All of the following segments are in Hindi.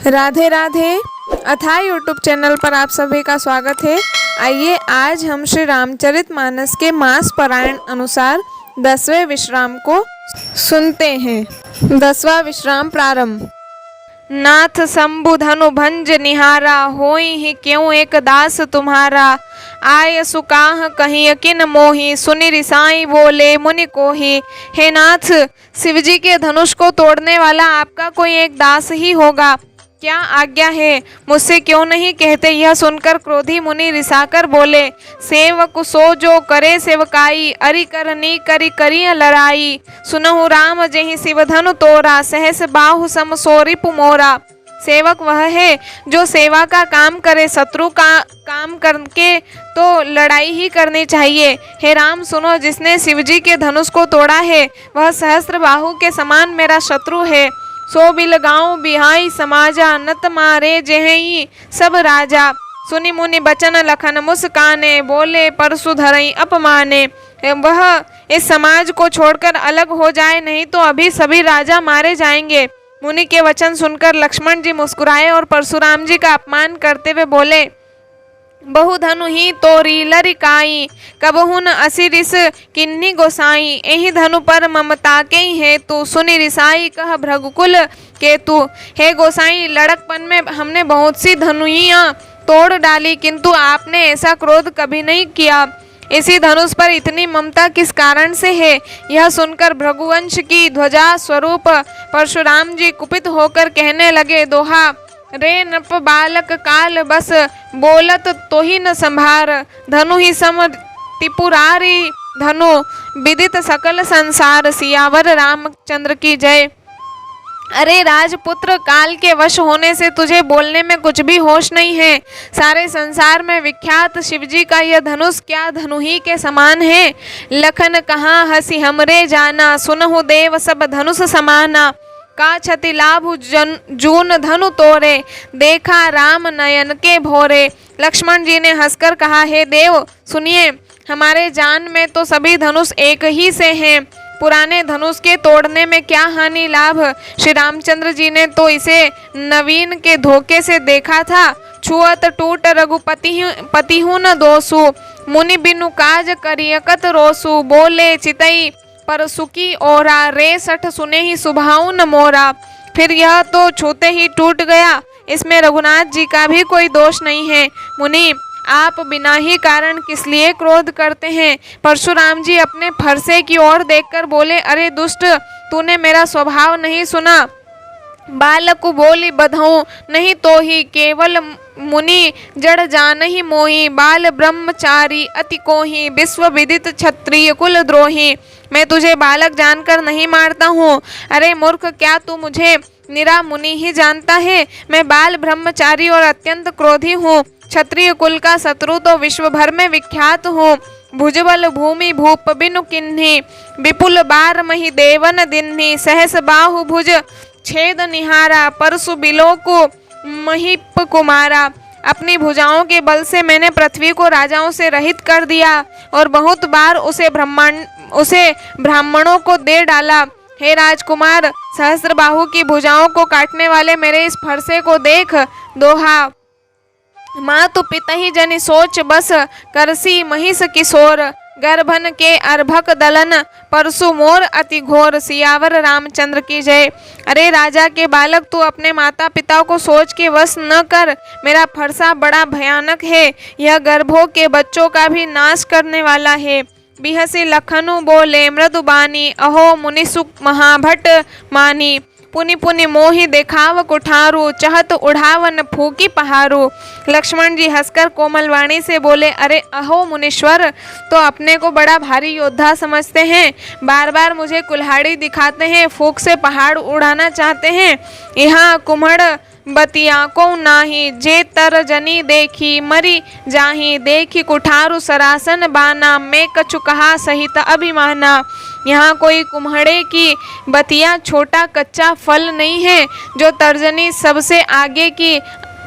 राधे राधे। अथाह यूट्यूब चैनल पर आप सभी का स्वागत है। आइए आज हम श्री रामचरितमानस के मास पारायण अनुसार 10वें विश्राम को सुनते हैं। 10वां विश्राम प्रारंभ। नाथ शंभु धनु भंज निहारा, होई ही क्यों एक दास तुम्हारा। आय सुकाह कहीं किन मोही, सुनि रिसाई बोले मुनि कोही। हे नाथ, शिवजी के धनुष को तोड़ने वाला आपका कोई एक दास ही होगा, क्या आज्ञा है, मुझसे क्यों नहीं कहते। यह सुनकर क्रोधी मुनि रिसाकर बोले, सेवक सो जो करे सेवकाई, अरि करनी करी करी लड़ाई। सुनहु राम जेहि शिव धनु तोरा, सहस बाहु सम सो रिपु मोरा। सेवक वह है जो सेवा का काम करे, शत्रु का काम करके तो लड़ाई ही करनी चाहिए। हे राम सुनो, जिसने शिवजी के धनुष को तोड़ा है वह सहस्त्र बाहु के समान मेरा शत्रु है। सो बिल गाँव बिहाई समाजा, नत मारे जेहि सब राजा। सुनि मुनि बचन लखन मुस्काने, बोले परसु धरई अपमाने। वह इस समाज को छोड़कर अलग हो जाए, नहीं तो अभी सभी राजा मारे जाएंगे। मुनि के वचन सुनकर लक्ष्मण जी मुस्कुराए और परशुराम जी का अपमान करते हुए बोले, बहु धनु ही तोरी लरिकाई, कबहु न असिरिस किन्नी गोसाई। एहि धनु पर ममता के है तू, सुनि रिसाई कह भृगुकुल के तू। हे गोसाई, लड़कपन में हमने बहुत सी धनुइयाँ तोड़ डाली, किंतु आपने ऐसा क्रोध कभी नहीं किया। इसी धनुष पर इतनी ममता किस कारण से है। यह सुनकर भृगुवंश की ध्वजा स्वरूप परशुराम जी कुपित होकर कहने लगे, दोहा रे नप बालक काल बस, बोलत तो ही न संभार। धनु ही सम त्रिपुरारी धनु, विदित सकल संसार। सियावर रामचंद्र की जय। अरे राजपुत्र, काल के वश होने से तुझे बोलने में कुछ भी होश नहीं है। सारे संसार में विख्यात शिवजी का यह धनुष क्या धनु ही के समान है। लखन कहाँ हंसी हमरे जाना, सुनहु देव सब धनुष समाना। का क्षति लाभ जून धनु तोरे, देखा राम नयन के भोरे। लक्ष्मण जी ने हंसकर कहा, हे देव सुनिए, हमारे जान में तो सभी धनुष एक ही से हैं। पुराने धनुष के तोड़ने में क्या हानि लाभ। श्री रामचंद्र जी ने तो इसे नवीन के धोखे से देखा था। छुअत टूट रघुपति हूँ न दोसु, मुनि बिनु काज करियकत रोसु। बोले चितई पर सुखी ओरा, रे सठ सुने ही सुभाऊ न मोरा। फिर यह तो छूते ही टूट गया, इसमें रघुनाथ जी का भी कोई दोष नहीं है। मुनि, आप बिना ही कारण किस लिए क्रोध करते हैं। परशुराम जी अपने फरसे की ओर देखकर बोले, अरे दुष्ट, तूने मेरा स्वभाव नहीं सुना। बालक बोली बधऊं नहीं तो ही, केवल मुनि जड़ जान ही मोही। बाल ब्रह्मचारी अति कोही, विश्व विदित क्षत्रिय कुल द्रोही। मैं तुझे बालक जानकर नहीं मारता हूँ। अरे मूर्ख, क्या तू मुझे निरा मुनि ही जानता है। मैं बाल ब्रह्मचारी और अत्यंत क्रोधी हूँ। क्षत्रिय कुल का शत्रु तो विश्व भर में विख्यात हूँ। भुजबल भूमि भूप बिनु किन्ही, विपुल बार मही देवन दिन्ही। सहस बाहु भुज छेद निहारा, परसु बिलो को महिप कुमारा। अपनी भुजाओं के बल से मैंने पृथ्वी को राजाओं से रहित कर दिया और बहुत बार उसे ब्राह्मणों को दे डाला। हे राजकुमार, सहस्त्रबाहु की भुजाओं को काटने वाले मेरे इस फरसे को देख। दोहा मातु पिता ही जनि सोच बस, करसी महिष किशोर। गर्भन के अर्भक दलन, परसु मोर अति घोर। सियावर रामचंद्र की जय। अरे राजा के बालक, तू अपने माता पिता को सोच के वश न कर। मेरा फरसा बड़ा भयानक है, यह गर्भों के बच्चों का भी नाश करने वाला है। बिहसी लखनु बोले मृदुबानी, अहो मुनि सुख महाभट मानी। पुनि पुनि मोहि देखाव कुठारू, चहत उड़ावन फूकी पहारू। लक्ष्मण जी हंसकर कोमल वाणी से बोले, अरे अहो मुनीश्वर, तो अपने को बड़ा भारी योद्धा समझते हैं। बार बार मुझे कुल्हाड़ी दिखाते हैं, फूक से पहाड़ उड़ाना चाहते हैं। यहाँ कुम्हड़ बतिया को नाही, जे तर जनी देखी मरी जाही। देखी कुठारू सरासन बाना, मैं कछु कहा सहित अभिमाना। यहाँ कोई कुम्हड़े की बतिया छोटा कच्चा फल नहीं है, जो तर्जनी सबसे आगे की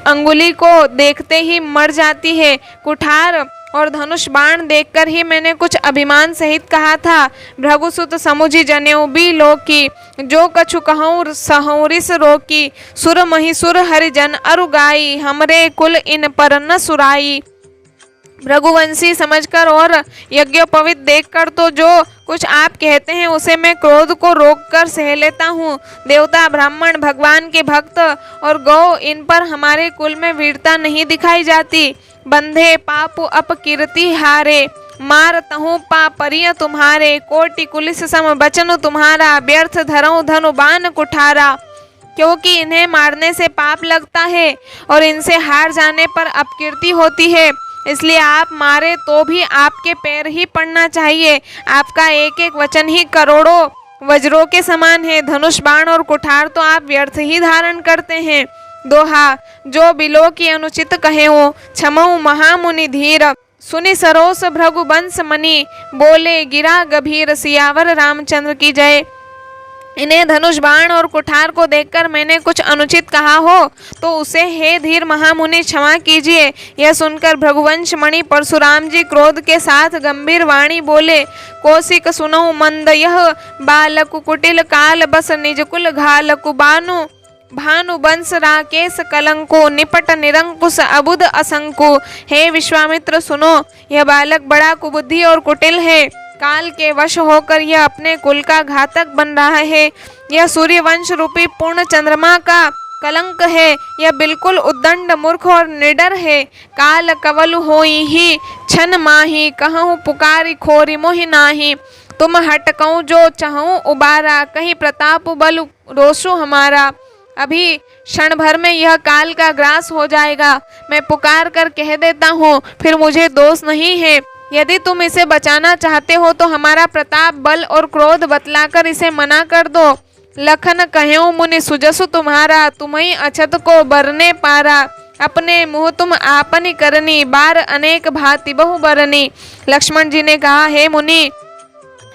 अंगुली को देखते ही मर जाती है। कुठार और धनुष बाण देखकर ही मैंने कुछ अभिमान सहित कहा था, भृगुसुत समुझि जनेऊ बी लोकी, जो कछु कहूँ सहौरिस रोकी, सुर महिसुर हरिजन अरु गाई, हमरे कुल इन पर न सुराई। भृगुवंशी समझकर और यज्ञोपवीत देखकर तो जो कुछ आप कहते हैं उसे मैं क्रोध को रोककर सह लेता हूँ। देवता, ब्राह्मण, भगवान के भक्त और गौ, इन पर हमारे कुल में वीरता नहीं दिखाई जाती। बंधे पापु अपकीर्ति हारे, मार तहु पापरिय तुम्हारे, कोटि कुलिस सम बचन तुम्हारा, व्यर्थ धरऊं धनु बाण कुठारा। क्योंकि इन्हें मारने से पाप लगता है और इनसे हार जाने पर अपकीर्ति होती है, इसलिए आप मारे तो भी आपके पैर ही पड़ना चाहिए। आपका एक एक वचन ही करोड़ों वज्रों के समान है। धनुष बाण और कुठार तो आप व्यर्थ ही धारण करते हैं। दोहा, जो बिलो की अनुचित कहे हो, क्षमऊ महामुनि धीर, सुनि सरोस भृगुवंश मणि, बोले गिरा गंभीर, सियावर रामचंद्र की जय। इन्हें धनुष बाण और कुठार को देखकर मैंने कुछ अनुचित कहा हो तो उसे हे धीर महामुनि क्षमा कीजिए। यह सुनकर भृगुवंश मणि परशुराम जी क्रोध के साथ गंभीर वाणी बोले, कौशिक सुनऊ मंद यह बालक, कुटिल काल बस निजकुल घालकु, बानु भानु वंश राकेश कलंको, निपट निरंकुश अबुध असंको। हे विश्वामित्र सुनो, यह बालक बड़ा कुबुद्धि और कुटिल है। काल के वश होकर यह अपने कुल का घातक बन रहा है। यह सूर्यवंश रूपी पूर्ण चंद्रमा का कलंक है। यह बिल्कुल उद्दंड, मूर्ख और निडर है। काल कवल होई ही छन माही, कहूँ पुकारी खोरी मोहि नाही, तुम हटकऊँ जो चाहूँ उबारा, कहीं प्रताप बल रोसु हमारा। अभी क्षण भर में यह काल का ग्रास हो जाएगा। मैं पुकार कर कह देता हूँ, फिर मुझे दोष नहीं है। यदि तुम इसे बचाना चाहते हो तो हमारा प्रताप, बल और क्रोध बतलाकर इसे मना कर दो। लखन कहेऊ मुनि सुजसु तुम्हारा, तुम्हीं अछत को बरने पारा, अपने मुँह तुम आपनी करनी, बार अनेक भांति बहु बरनी। लक्ष्मण जी ने कहा, हे मुनि,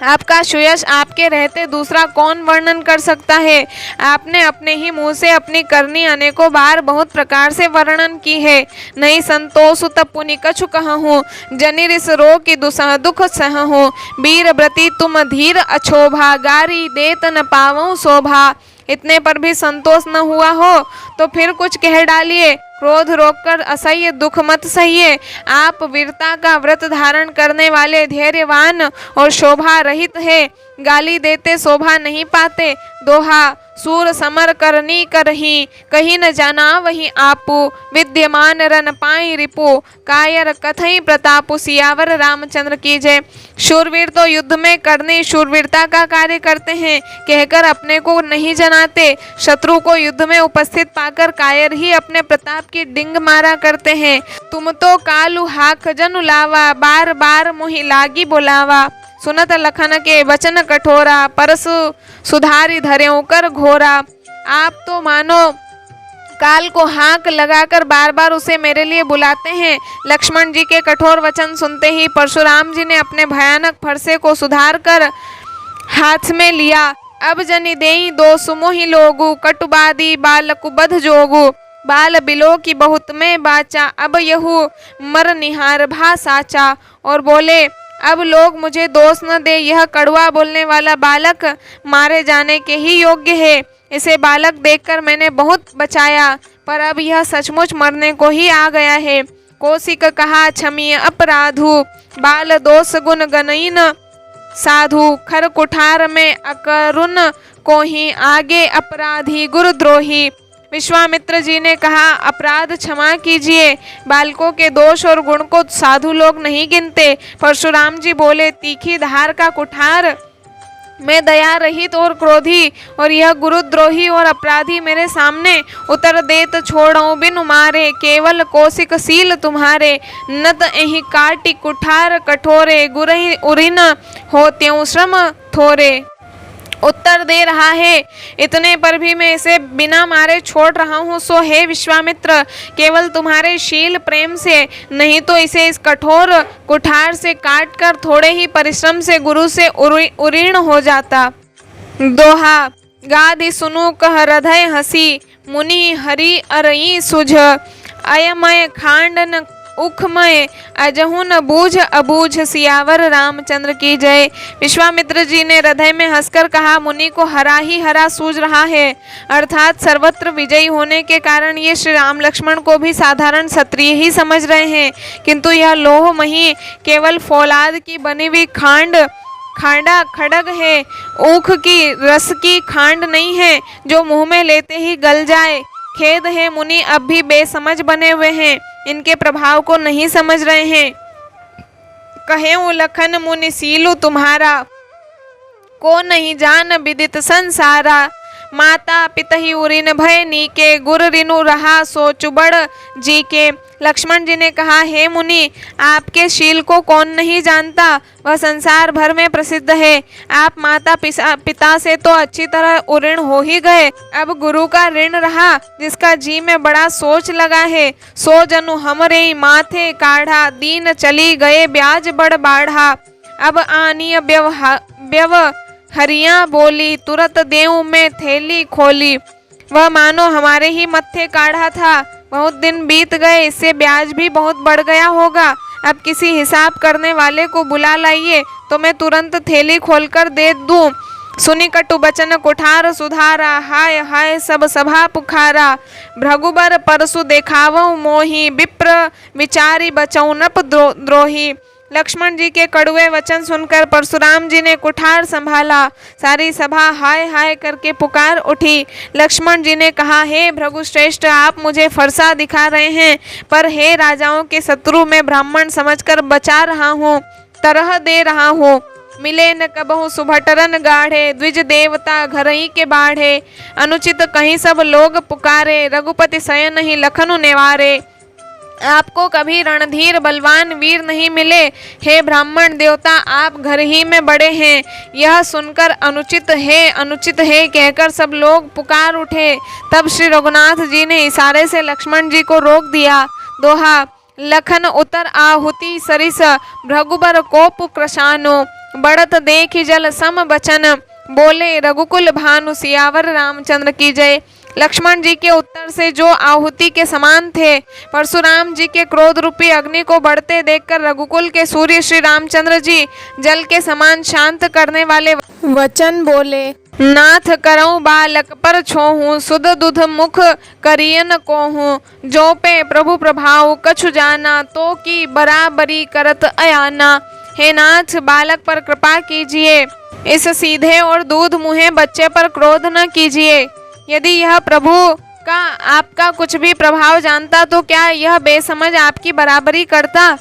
आपका सुयश आपके रहते दूसरा कौन वर्णन कर सकता है। आपने अपने ही मुंह से अपनी करनी अनेकों बार बहुत प्रकार से वर्णन की है। नहीं संतोष तब पुनि कछु कहूँ, जनिर इस रोग की दुख सहूँ, वीर व्रती तुम धीर अछोभा, गारी देत न पावऊँ शोभा। इतने पर भी संतोष न हुआ हो तो फिर कुछ कह डालिए। क्रोध रोककर असह्य दुख मत सहिए। आप वीरता का व्रत धारण करने वाले, धैर्यवान और शोभा रहित है। गाली देते शोभा नहीं पाते। दोहा, सूर समर करनी करही, कहीं न जाना वही आपू, विद्यमान रन पाई रिपु, कायर कथई प्रतापु। सियावर रामचंद्र की जय। शूरवीर तो युद्ध में करनी शूरवीरता का कार्य करते हैं, कहकर अपने को नहीं जनाते। शत्रु को युद्ध में उपस्थित पाकर कायर ही अपने प्रताप की डिंग मारा करते हैं। तुम तो कालू हाक जनु लावा, बार बार मोहि लागी बुलावा। सुनत लखन के वचन कठोरा, परसु सुधारी धर्यों कर घोरा। आप तो मानो काल को हाँक लगाकर बार बार उसे मेरे लिए बुलाते हैं। लक्ष्मण जी के कठोर वचन सुनते ही परशुराम जी ने अपने भयानक फरसे को सुधार कर हाथ में लिया। अब जनि देई दो सुमोहि लोगु, कटुबादी बालकु बध जोगु, बाल बिलो की बहुत में बाचा, अब यहू मर निहार भा साचा। और बोले, अब लोग मुझे दोष न दे, यह कड़वा बोलने वाला बालक मारे जाने के ही योग्य है। इसे बालक देखकर मैंने बहुत बचाया, पर अब यह सचमुच मरने को ही आ गया है। कौशिक कहा, क्षमीय अपराधु, बाल दोष गुण गणईन साधु, खर कुठार में अकरुण को ही, आगे अपराधी गुरुद्रोही। विश्वामित्र जी ने कहा, अपराध क्षमा कीजिए। बालकों के दोष और गुण को साधु लोग नहीं गिनते। परशुराम जी बोले, तीखी धार का कुठार मैं दया रहित और क्रोधी, और यह गुरुद्रोही और अपराधी मेरे सामने उतर देत छोड़ऊ बिनु मारे, केवल कौशिक सील तुम्हारे, नत एहि काटी कुठार कठोरे, गुरहि उरिन हो त्यों श्रम थोरे। उत्तर दे रहा है, इतने पर भी मैं इसे बिना मारे छोड़ रहा हूँ। सो हे विश्वामित्र, केवल तुम्हारे शील प्रेम से, नहीं तो इसे इस कठोर कुठार से काटकर थोड़े ही परिश्रम से गुरु से उरीर्ण हो जाता। दोहा, गादि सुनु कह हृदय हसी, मुनि हरि अरई सुझ, अयमय खांडन उखमय अजहु न बूझ अबूझ सियावर रामचंद्र की जय। विश्वामित्र जी ने हृदय में हंसकर कहा, मुनि को हरा ही हरा सूझ रहा है, अर्थात सर्वत्र विजयी होने के कारण ये श्री राम लक्ष्मण को भी साधारण क्षत्रिय ही समझ रहे हैं, किंतु यह लोहमही केवल फौलाद की बनी हुई खांडा खड़ग है, ऊख की रस की खांड नहीं है जो मुंह में लेते ही गल जाए। खेद है मुनि अब भी बेसमझ बने हुए हैं, इनके प्रभाव को नहीं समझ रहे हैं। कहेऊ लखन मुनि सीलु तुम्हारा, को नहीं जान विदित संसारा। माता पितहि उरिन भय नीके, गुर रिनु रहा सो चुबड़ जी के। लक्ष्मण जी ने कहा, हे मुनि, आपके शील को कौन नहीं जानता, वह संसार भर में प्रसिद्ध है। आप माता पिता से तो अच्छी तरह उऋण हो ही गए, अब गुरु का ऋण रहा जिसका जी में बड़ा सोच लगा है। सो जनु हमरे माथे काढ़ा, दीन चली गए ब्याज बड़ बाढ़ा। अब आनिय हरियां बोली, तुरत देऊ में थैली खोली। वह मानो हमारे ही मत्थे काढ़ा था, बहुत दिन बीत गए, इससे ब्याज भी बहुत बढ़ गया होगा। अब किसी हिसाब करने वाले को बुला लाइए तो मैं तुरंत थैली खोलकर दे दूं। सुनी कटु बचन कुठार सुधारा, हाय हाय सब सभा पुखारा। भृगुबर परसु देखावऊ मोही, विप्र विचारी बचऊ नप द्रोही। लक्ष्मण जी के कड़वे वचन सुनकर परशुराम जी ने कुठार संभाला, सारी सभा हाय हाय करके पुकार उठी। लक्ष्मण जी ने कहा, हे भृगुश्रेष्ठ, आप मुझे फरसा दिखा रहे हैं, पर हे राजाओं के शत्रु मैं ब्राह्मण समझकर बचा रहा हूँ, तरह दे रहा हूँ। मिले न कबहु सुभटरन गाढ़े, द्विज देवता घर ही के बाढ़े। अनुचित कहीं सब लोग पुकारे, रघुपति शयन ही लखनु नेवारे। आपको कभी रणधीर बलवान वीर नहीं मिले, हे ब्राह्मण देवता, आप घर ही में बड़े हैं। यह सुनकर अनुचित है कहकर सब लोग पुकार उठे। तब श्री रघुनाथ जी ने इशारे से लक्ष्मण जी को रोक दिया। दोहा, लखन उतर आहुति सरिस, भृगुबर कोप कृशानो। बढ़त देखि जल सम बचन, बोले रघुकुल भानु सियावर रामचंद्र की जय। लक्ष्मण जी के उत्तर से जो आहुति के समान थे, परशुराम जी के क्रोध रूपी अग्नि को बढ़ते देखकर रघुकुल के सूर्य श्री रामचंद्र जी जल के समान शांत करने वाले वचन बोले। नाथ करऊं बालक पर छोहूं, सुध दुध मुख करियन कोहूं। जो पे प्रभु प्रभाव कछु जाना, तो की बराबरी करत अयाना। हे नाथ, बालक पर कृपा कीजिए, इस सीधे और दूध मुहे बच्चे पर क्रोध न कीजिए। यदि यह प्रभु का आपका कुछ भी प्रभाव जानता तो क्या यह बेसमझ आपकी बराबरी करता।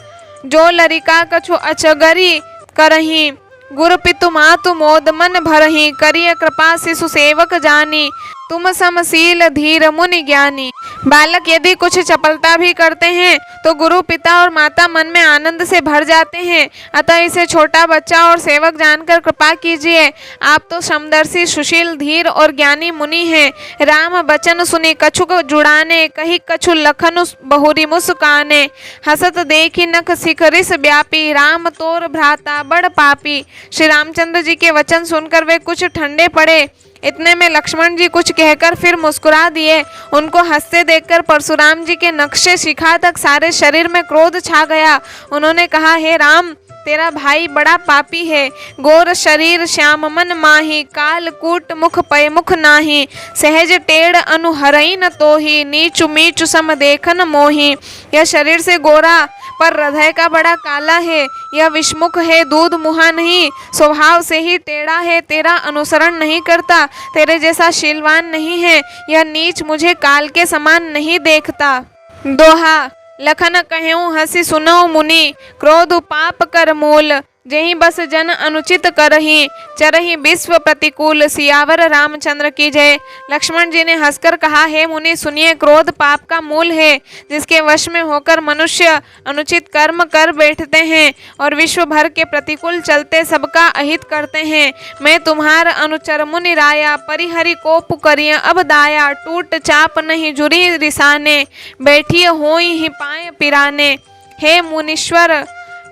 जो लरिका कछु अचगरी करही, गुरु पितु मातु मोद मन भरही। करिय कृपा शिशु सेवक जानी, तुम समशील धीर मुनि ज्ञानी। बालक यदि कुछ चपलता भी करते हैं तो गुरु पिता और माता मन में आनंद से भर जाते हैं, अतः इसे छोटा बच्चा और सेवक जानकर कृपा कीजिए। आप तो समदर्शी सुशील धीर और ज्ञानी मुनि हैं। राम बचन सुनी कछु जुड़ाने, कही कछु लखनु बहुरी मुस्काने। हसत देखी नख शिखरिस व्यापी, राम तोर भ्राता बड़ पापी। श्री रामचंद्र जी के वचन सुनकर वे कुछ ठंडे पड़े। इतने में लक्ष्मण जी कुछ कहकर फिर मुस्कुरा दिए। उनको हंसते देखकर परशुराम जी के नक्शे शिखा तक सारे शरीर में क्रोध छा गया। उन्होंने कहा, हे राम, तेरा भाई बड़ा पापी है। गोर शरीर श्याम मन माही, काल कूट मुख पय मुख नाही। सहज टेढ़ अनुहरई न तोही, नीचु मीचु सम देखन मोही। यह शरीर से गोरा पर हृदय का बड़ा काला है। यह विषमुख है, दूध मुहा नहीं, स्वभाव से ही टेढ़ा है, तेरा अनुसरण नहीं करता, तेरे जैसा शीलवान नहीं है। यह नीच मुझे काल के समान नहीं देखता। दोहा, लखन कहेऊ हंसी सुनऊ मुनि, क्रोध पाप कर मूल। जेहि बस जन अनुचित करही, चरही विश्व प्रतिकूल। सियावर रामचंद्र की जय। लक्ष्मण जी ने हंसकर कहा, हे मुनि सुनिए, क्रोध पाप का मूल है, जिसके वश में होकर मनुष्य अनुचित कर्म कर बैठते हैं और विश्व भर के प्रतिकूल चलते सबका अहित करते हैं। मैं तुम्हार अनुचर मुनि राया, परिहरि को पुकरिय अब दाया। टूट चाप नहीं जुरी रिसाने, बैठिए होई ही पाए पिराने। हे मुनीश्वर,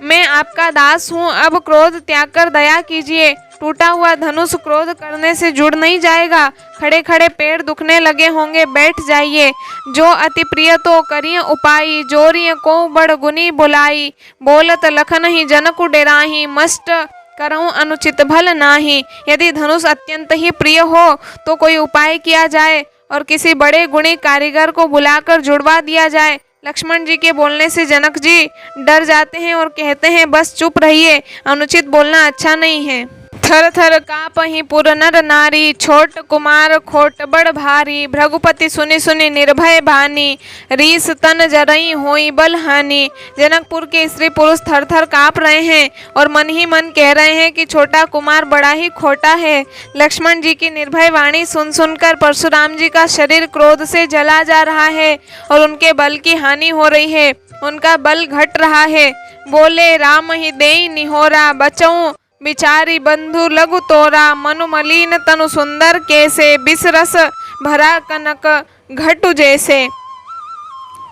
मैं आपका दास हूँ, अब क्रोध त्याग कर दया कीजिए। टूटा हुआ धनुष क्रोध करने से जुड़ नहीं जाएगा। खड़े खड़े पैर दुखने लगे होंगे, बैठ जाइए। जो अति प्रिय तो करिय उपाई, जोरिय को बड़ गुनी बुलाई। बोलत लखन ही जनकु डेराही, मस्ट करऊं अनुचित भल नाही। यदि धनुष अत्यंत ही प्रिय हो तो कोई उपाय किया जाए और किसी बड़े गुणी कारीगर को बुलाकर जुड़वा दिया जाए। लक्ष्मण जी के बोलने से जनक जी डर जाते हैं और कहते हैं बस चुप रहिए, अनुचित बोलना अच्छा नहीं है। थर थर कापहि पुर नर नारी, छोट कुमार खोट बड़ भारी। भृगुपति सुनि सुनि निर्भय बानी, रीस तन जरई होई बल हानि। जनकपुर के स्त्री पुरुष थर थर काँप रहे हैं और मन ही मन कह रहे हैं कि छोटा कुमार बड़ा ही खोटा है। लक्ष्मण जी की निर्भय वाणी सुन सुनकर परशुराम जी का शरीर क्रोध से जला जा रहा है और उनके बल की हानि हो रही है, उनका बल घट रहा है। बोले राम ही देई निहोरा, बचऊं बिचारी बंधु लघु तोरा। मनु मलिन तनु सुंदर कैसे, बिसरस भरा कनक घटु जैसे।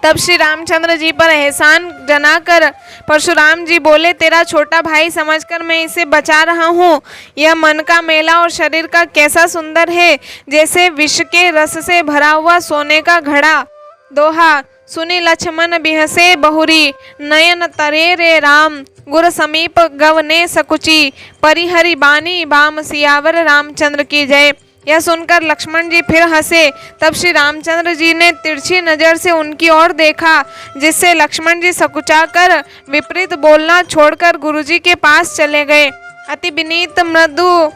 तब श्री रामचंद्र जी पर एहसान जनाकर परशुराम जी बोले, तेरा छोटा भाई समझकर मैं इसे बचा रहा हूँ। यह मन का मेला और शरीर का कैसा सुंदर है, जैसे विष के रस से भरा हुआ सोने का घड़ा। दोहा सुनि लक्ष्मण बिहसे बहुरी, नयन तरे रे राम। गुर समीप गवने सकुची, परिहरि बानी बाम। सियावर रामचंद्र की जय। यह सुनकर लक्ष्मण जी फिर हंसे। तब श्री रामचंद्र जी ने तिरछी नजर से उनकी ओर देखा, जिससे लक्ष्मण जी सकुचाकर विपरीत बोलना छोड़कर गुरुजी के पास चले गए। अति विनीत मृदु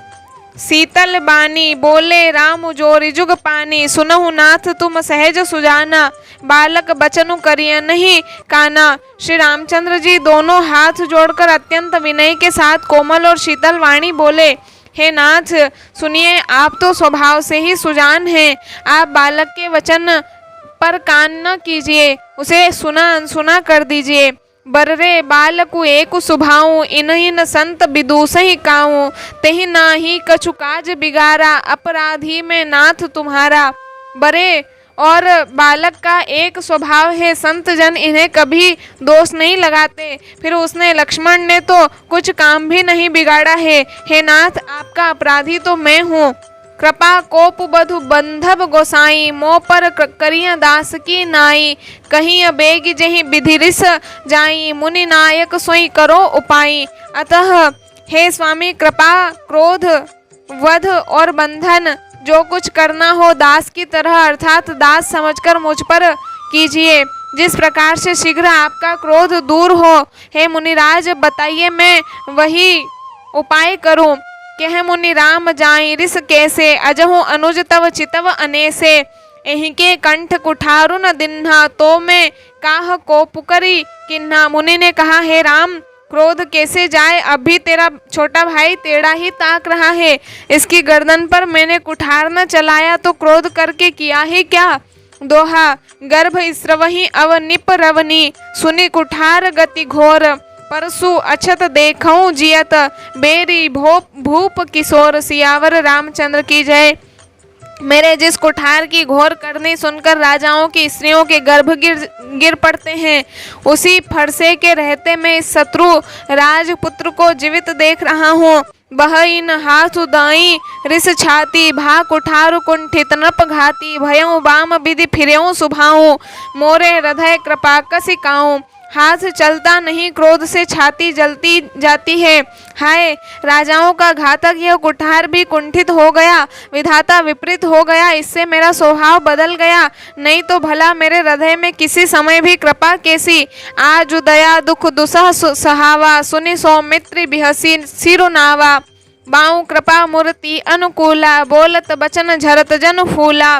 शीतल बानी, बोले राम जो रिजुग पानी। सुनहु नाथ तुम सहज सुजाना, बालक बचनु करिय नहीं काना। श्री रामचंद्र जी दोनों हाथ जोड़कर अत्यंत विनय के साथ कोमल और शीतल वाणी बोले, हे नाथ सुनिए, आप तो स्वभाव से ही सुजान हैं। आप बालक के वचन पर कान न कीजिए, उसे सुना अनसुना कर दीजिए। बर्रे बालकु एक सुभाऊं, इन्हीं न संत विदूषहि काऊं। तेहि नाही कछु काज बिगारा, अपराधी में नाथ तुम्हारा। बरे और बालक का एक स्वभाव है, संत जन इन्हें कभी दोष नहीं लगाते। फिर उसने लक्ष्मण ने तो कुछ काम भी नहीं बिगाड़ा है। हे नाथ, आपका अपराधी तो मैं हूँ। कृपा कोप बधु बंधव गोसाई, मोह पर करिय दास की नाई। कहीं बेग जही विधि रिस जाई, मुनि नायक सोई करो उपाई। अतः हे स्वामी, कृपा क्रोध वध और बंधन जो कुछ करना हो दास की तरह अर्थात दास समझकर मुझ पर कीजिए, जिस प्रकार से शीघ्र आपका क्रोध दूर हो। हे मुनिराज, बताइए मैं वही उपाय करूं। कह मुनि राम जाई रिस कैसे, अजहु अनुज तव चितव अनेसे। एहि के कंठ कुठारु न दिन्हा, तो मैं काह को पुकरी किन्हा। मुनि ने कहा, हे राम, क्रोध कैसे जाए, अभी तेरा छोटा भाई टेढ़ा ही ताक रहा है। इसकी गर्दन पर मैंने कुठार न चलाया तो क्रोध करके किया ही क्या। दोहा गर्भ स्रवहि अव निप रवनी, सुनि कुठार गति घोर। परसु अछत देखऊं जियत, बेरी भूप किशोर। सियावर रामचंद्र की जय। मेरे जिस कुठार की घोर करनी सुनकर राजाओं की स्त्रियों के गर्भ गिर पड़ते हैं, उसी फरसे के रहते मैं इस शत्रु राजपुत्र को जीवित देख रहा हूँ। बहइन हाथ दाई रिस छाती, भा कुठारु कुंठित नृप घाती। भयऊ बाम विधि फिरेऊ सुभाऊं, मोरे हृदय कृपा कसी काऊं। हाथ चलता नहीं, क्रोध से छाती जलती जाती है। हाय, राजाओं का घातक यह कुठार भी कुंठित हो गया, विधाता विपरीत हो गया, इससे मेरा स्वभाव बदल गया। नहीं तो भला मेरे हृदय में किसी समय भी कृपा कैसी। आज दया दुख दुसह सहावा, सुनि सौमित्री बिहसी सिरुनावा। बाऊ कृपा मूर्ति अनुकूला, बोलत बचन झरत जन फूला।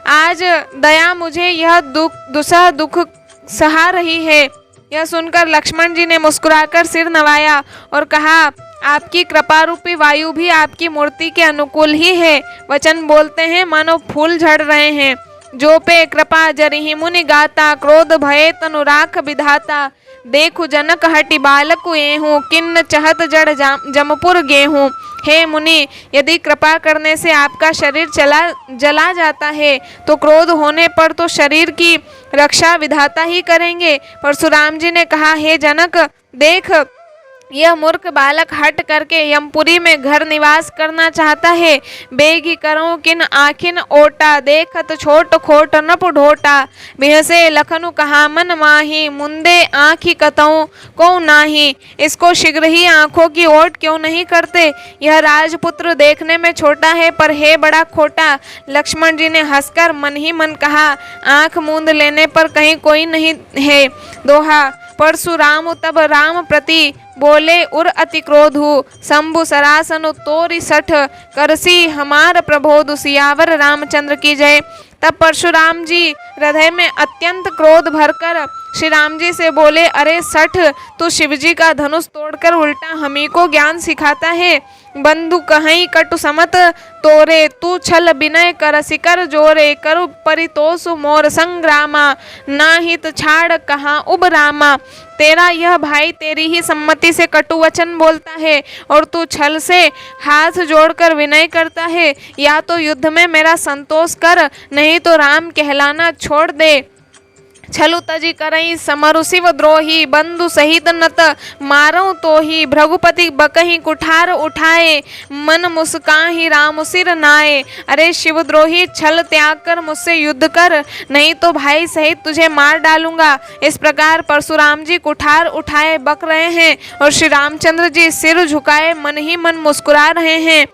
आज दया मुझे यह दुसह दुख सहा रही है। यह सुनकर लक्ष्मण जी ने मुस्कुराकर सिर नवाया और कहा, आपकी कृपा रूपी वायु भी आपकी मूर्ति के अनुकूल ही है। वचन बोलते हैं मानो फूल झड़ रहे हैं। जो पे कृपा जरिहि मुनि गाता, क्रोध भये तनु राख विधाता। देखु जनक हटि बालकु एहूँ, किन्न चहत जड़ जमपुर गेहूँ। हे मुनि, यदि कृपा करने से आपका शरीर जला जाता है तो क्रोध होने पर तो शरीर की रक्षा विधाता ही करेंगे। परशुराम जी ने कहा, हे जनक, देख यह मूर्ख बालक हट करके यमपुरी में घर निवास करना चाहता है। बेगी करूं किन आखिन ओटा, देखत छोट खोट नप ढोटा। बिहसे लखनु कहा मन माही, मुंदे आँखी कतऊं को नाही। इसको शीघ्र ही आंखों की ओट क्यों नहीं करते? यह राजपुत्र देखने में छोटा है पर है बड़ा खोटा। लक्ष्मण जी ने हंसकर मन ही मन कहा, आंख मूंद लेने पर कहीं कोई नहीं है। दोहा। परशुराम तब राम प्रति बोले उर अति क्रोधु, शंभु सरासनु तोरि सठ, करसी हमार प्रबोधु। सियावर रामचंद्र की जय। तब परशुराम जी हृदय में अत्यंत क्रोध भरकर श्री राम जी से बोले, अरे सठ, तू शिवजी का धनुष तोड़कर उल्टा हमी को ज्ञान सिखाता है। बंधु कहीं कटु समत तोरे, तू छल विनय कर सिकर जोरे। करु परितोषु मोर संग्रामा, ना हित छाड़ कहाँ उब रामा। तेरा यह भाई तेरी ही सम्मति से कटु वचन बोलता है और तू छल से हाथ जोड़कर विनय करता है। या तो युद्ध में मेरा संतोष कर, नहीं तो राम कहलाना छोड़ दे। छलु तजी करई समरु शिव द्रोही, बंधु सहित नत मारऊ तो ही। भृगुपति बकही कुठार उठाए, मन मुस्काहि राम सिर नाए। अरे शिवद्रोही, छल त्याग कर मुझसे युद्ध कर, नहीं तो भाई सहित तुझे मार डालूंगा। इस प्रकार परशुराम जी कुठार उठाए बक रहे हैं और श्री रामचंद्र जी सिर झुकाए मन ही मन मुस्कुरा रहे हैं।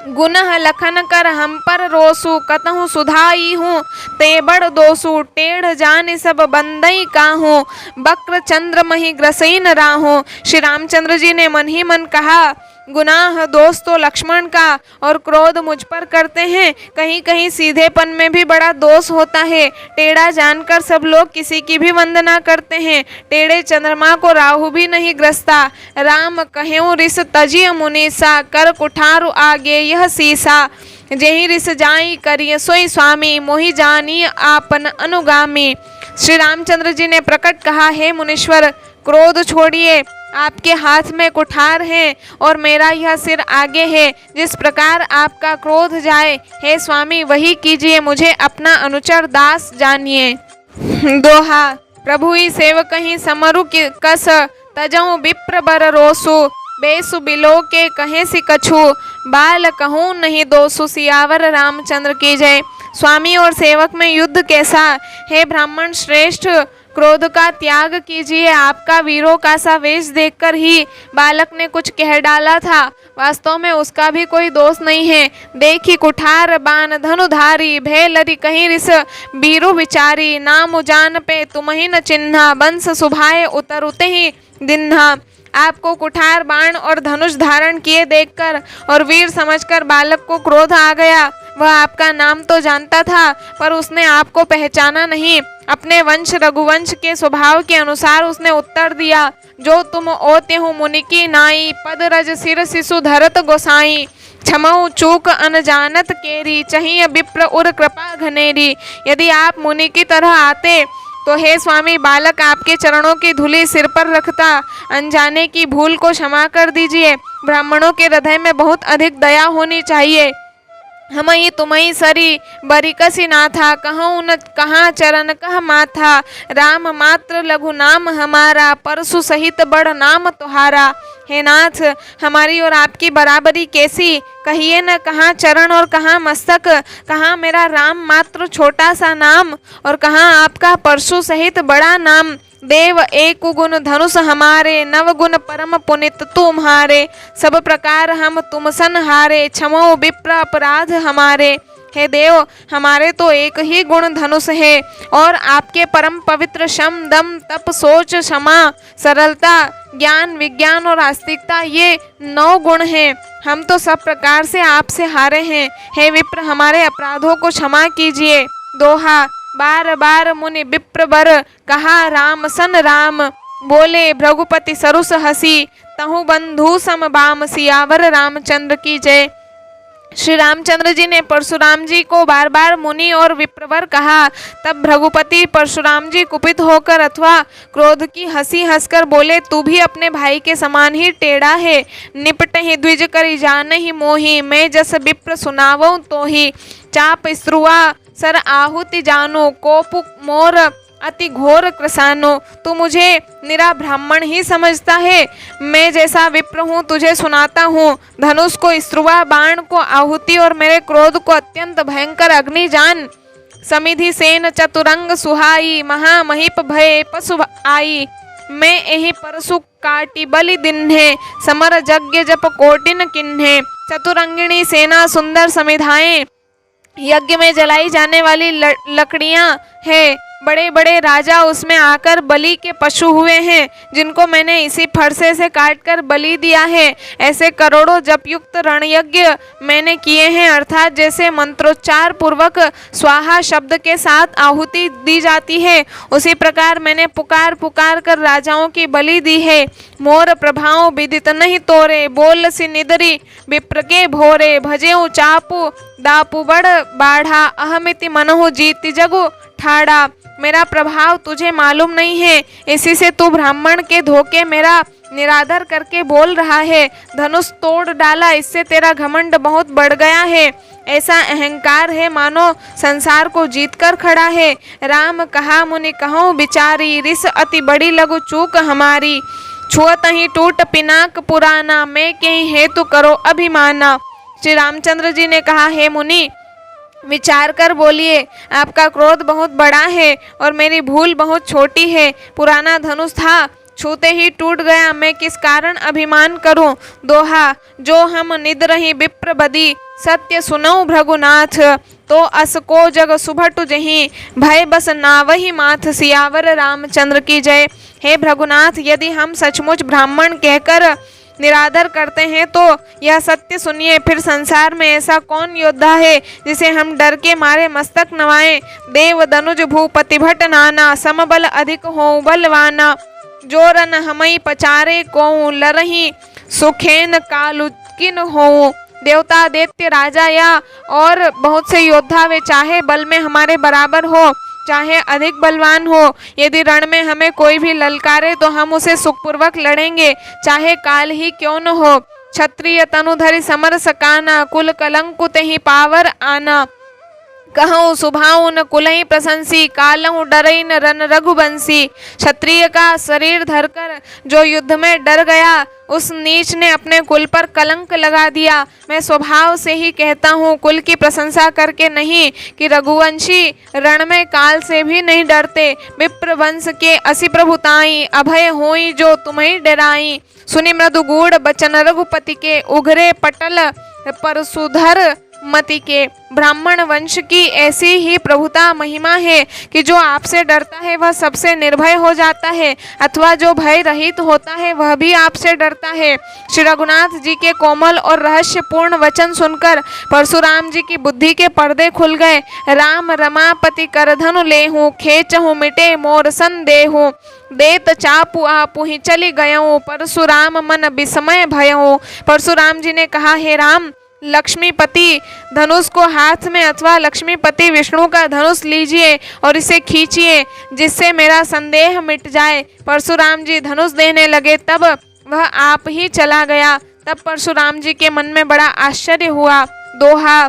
गुनह लखन कर हम पर रोसु, कतहु सुधाई हूँ ते बड़ दोसु। टेढ़ जान सब बंदई काहू, बक्र चंद्र मही ग्रसईन राहू। श्री रामचंद्र जी ने मन ही मन कहा, गुनाह दोष तो लक्ष्मण का और क्रोध मुझ पर करते हैं। कहीं कहीं सीधेपन में भी बड़ा दोष होता है। टेढ़ा जानकर सब लोग किसी की भी वंदना करते हैं। टेढ़े चंद्रमा को राहु भी नहीं ग्रसता। राम कहेऊ रिस तजिय मुनीसा, कर कुठारु आगे यह सीसा। जेहि रिस जाई करिय सोई स्वामी, मोहि जानी आपन अनुगामी। श्री रामचंद्र जी ने प्रकट कहा, हे मुनीश्वर, क्रोध छोड़िए। आपके हाथ में कुठार है और मेरा यह सिर आगे है। जिस प्रकार आपका क्रोध जाए, हे स्वामी, वही कीजिए। मुझे अपना अनुचर दास जानिए। दोहा। प्रभु ही सेवक ही समरु कस, तजऊ विप्र बर रोसु। बेसु बिलो के कहे सि कछु, बाल कहूँ नहीं दोसु। सियावर रामचंद्र की जय। स्वामी और सेवक में युद्ध कैसा? हे ब्राह्मण श्रेष्ठ, क्रोध का त्याग कीजिए। आपका वीरों का सा वेश देखकर ही बालक ने कुछ कह डाला था। वास्तव में उसका भी कोई दोष नहीं है। देखी कुठार बान धनुधारी, भय लरी कहीं रिस बीरु विचारी। नाम जान पे तुम ही न चिन्हा, बंस सुभाए उतरुते ही दिन्हा। आपको कुठार बाण और धनुष धारण किए देखकर और वीर समझकर बालक को क्रोध आ गया। वह आपका नाम तो जानता था पर उसने आपको पहचाना नहीं। अपने वंश रघुवंश के स्वभाव के अनुसार उसने उत्तर दिया, जो तुम ओते हो मुनि की नाई। पद रज सिर शिशु धरत गोसाई, क्षमऊ चूक अनजानत केरी। चाहिए विप्र उर कृपा घनेरी। यदि आप मुनि की तरह आते तो हे स्वामी, बालक आपके चरणों की धूलि सिर पर रखता। अनजाने की भूल को क्षमा कर दीजिए। ब्राह्मणों के हृदय में बहुत अधिक दया होनी चाहिए। हमई तुमई सरी बरिकसी नाथा, कहूँ न कहाँ चरण कह माथा। राम मात्र लघु नाम हमारा, परशु सहित बड़ नाम तुम्हारा। हे नाथ, हमारी और आपकी बराबरी कैसी? कहिए न कहाँ चरण और कहाँ मस्तक। कहाँ मेरा राम मात्र छोटा सा नाम और कहाँ आपका परशु सहित बड़ा नाम। देव एक गुण धनुष हमारे, नव गुण परम पुनित तुम्हारे। सब प्रकार हम तुम सन हारे, क्षमो विप्र अपराध हमारे। हे देव, हमारे तो एक ही गुण धनुष है और आपके परम पवित्र शम दम तप सोच क्षमा सरलता ज्ञान विज्ञान और आस्तिकता, ये 9 गुण हैं। हम तो सब प्रकार से आपसे हारे हैं। हे विप्र, हमारे अपराधों को क्षमा कीजिए। दोहा। बार बार मुनि विप्र बर, कहा राम सन राम। बोले भृगुपति सरुस हसी, तहु बंधु सम बाम। सियावर रामचंद्र की जय। श्री रामचंद्र जी ने परशुराम जी को बार बार मुनि और विप्रवर कहा। तब भृगुपति परशुराम जी कुपित होकर अथवा क्रोध की हंसी हंसकर बोले, तू भी अपने भाई के समान ही टेढ़ा है। निपट ही द्विज करी जान ही मोही, मैं जस विप्र सुनावऊं तो ही। चाप स्रुआ सर आहुति जानो, कोप मोर अति घोर कृशानो, तू मुझे निरा ब्राह्मण ही समझता है। मैं जैसा विप्र हूँ तुझे सुनाता हूँ। धनुष को स्त्रुवा, बाण को आहुति और मेरे क्रोध को अत्यंत भयंकर अग्नि जान। समिधि सेन चतुरंग सुहाई, महामहिप भय पशु आई। मैं यही परसु काटी बलि दिन्हे, समर यज्ञ जप कोटिन किन्हे। चतुरंगिणी सेना सुंदर समिधाएं, यज्ञ में जलाई जाने वाली लकड़ियां हैं। बड़े बड़े राजा उसमें आकर बलि के पशु हुए हैं, जिनको मैंने इसी फरसे से काटकर बलि दिया है। ऐसे करोड़ों जपयुक्त रणयज्ञ मैंने किए हैं, अर्थात जैसे मंत्रोच्चार पूर्वक स्वाहा शब्द के साथ आहुति दी जाती है, उसी प्रकार मैंने पुकार पुकार कर राजाओं की बलि दी है। मोर प्रभाव विदित नहीं तोरे, बोल सी निदरी विप्र के भोरे। भजेऊ चापू दापू बड़ बाढ़ा, अहमिति मनहु जीति जगु ठाड़ा। मेरा प्रभाव तुझे मालूम नहीं है, इसी से तू ब्राह्मण के धोखे मेरा निरादर करके बोल रहा है। धनुष तोड़ डाला, इससे तेरा घमंड बहुत बढ़ गया है। ऐसा अहंकार है मानो संसार को जीतकर खड़ा है। राम कहा मुनि कहूँ बिचारी, रिस अति बड़ी लघु चूक हमारी। छुअत ही टूट पिनाक पुराना, मैं कहीं हेतु करो अभिमाना। श्री रामचंद्र जी ने कहा, हे मुनि विचार कर बोलिए, आपका क्रोध बहुत बड़ा है और मेरी भूल बहुत छोटी है। पुराना धनुष था, छूते ही टूट गया, मैं किस कारण अभिमान करूं। दोहा, जो हम निद रही विप्र बदी, सत्य सुनऊ भृगुनाथ। तो अस को जग सुभटु जहीं, भय बस नावहि माथ। सियावर रामचंद्र की जय। हे भृगुनाथ, यदि हम सचमुच ब्राह्मण कहकर निरादर करते हैं तो यह सत्य सुनिए, फिर संसार में ऐसा कौन योद्धा है जिसे हम डर के मारे मस्तक नवाएं। देव दनुज भूपति भट नाना, समबल अधिक हो बलवाना। जो रन हमई पचारे को, लरही सुखेन कालुकिन हो। देवता दैत्य राजा या और बहुत से योद्धा, वे चाहे बल में हमारे बराबर हो चाहे अधिक बलवान हो, यदि रण में हमें कोई भी ललकारे तो हम उसे सुखपूर्वक लड़ेंगे, चाहे काल ही क्यों न हो। क्षत्रिय तनुधरि समर सकाना, कुल कलंकु तेहि पावर आना। कहूँ सुभाऊ न कुलही प्रशंसी, कालहु डरई न रन रघुवंशी। क्षत्रिय का शरीर धरकर जो युद्ध में डर गया, उस नीच ने अपने कुल पर कलंक लगा दिया। मैं स्वभाव से ही कहता हूँ, कुल की प्रशंसा करके नहीं, कि रघुवंशी रण में काल से भी नहीं डरते। विप्र वंश के असी प्रभुताई, अभय होई जो तुम्हें डराई। सुनि मृदु गूढ़ बचन रघुपति के, उघरे पटल परशुधर मति के। ब्राह्मण वंश की ऐसी ही प्रभुता महिमा है कि जो आपसे डरता है वह सबसे निर्भय हो जाता है, अथवा जो भय रहित होता है वह भी आपसे डरता है। श्री रघुनाथ जी के कोमल और रहस्यपूर्ण वचन सुनकर परशुराम जी की बुद्धि के पर्दे खुल गए। राम रमापति करधनु लेहूँ, खेचहूँ मिटे मोर संदेहूँ। देत चापू आपू ही चली गयऊँ, परशुराम मन विस्मय भयऊँ। परशुराम जी ने कहा, हे राम, लक्ष्मीपति धनुष को हाथ में अथवा लक्ष्मीपति विष्णु का धनुष लीजिए और इसे खींचिए, जिससे मेरा संदेह मिट जाए। परशुराम जी धनुष देने लगे, तब वह आप ही चला गया। तब परशुराम जी के मन में बड़ा आश्चर्य हुआ। दोहा,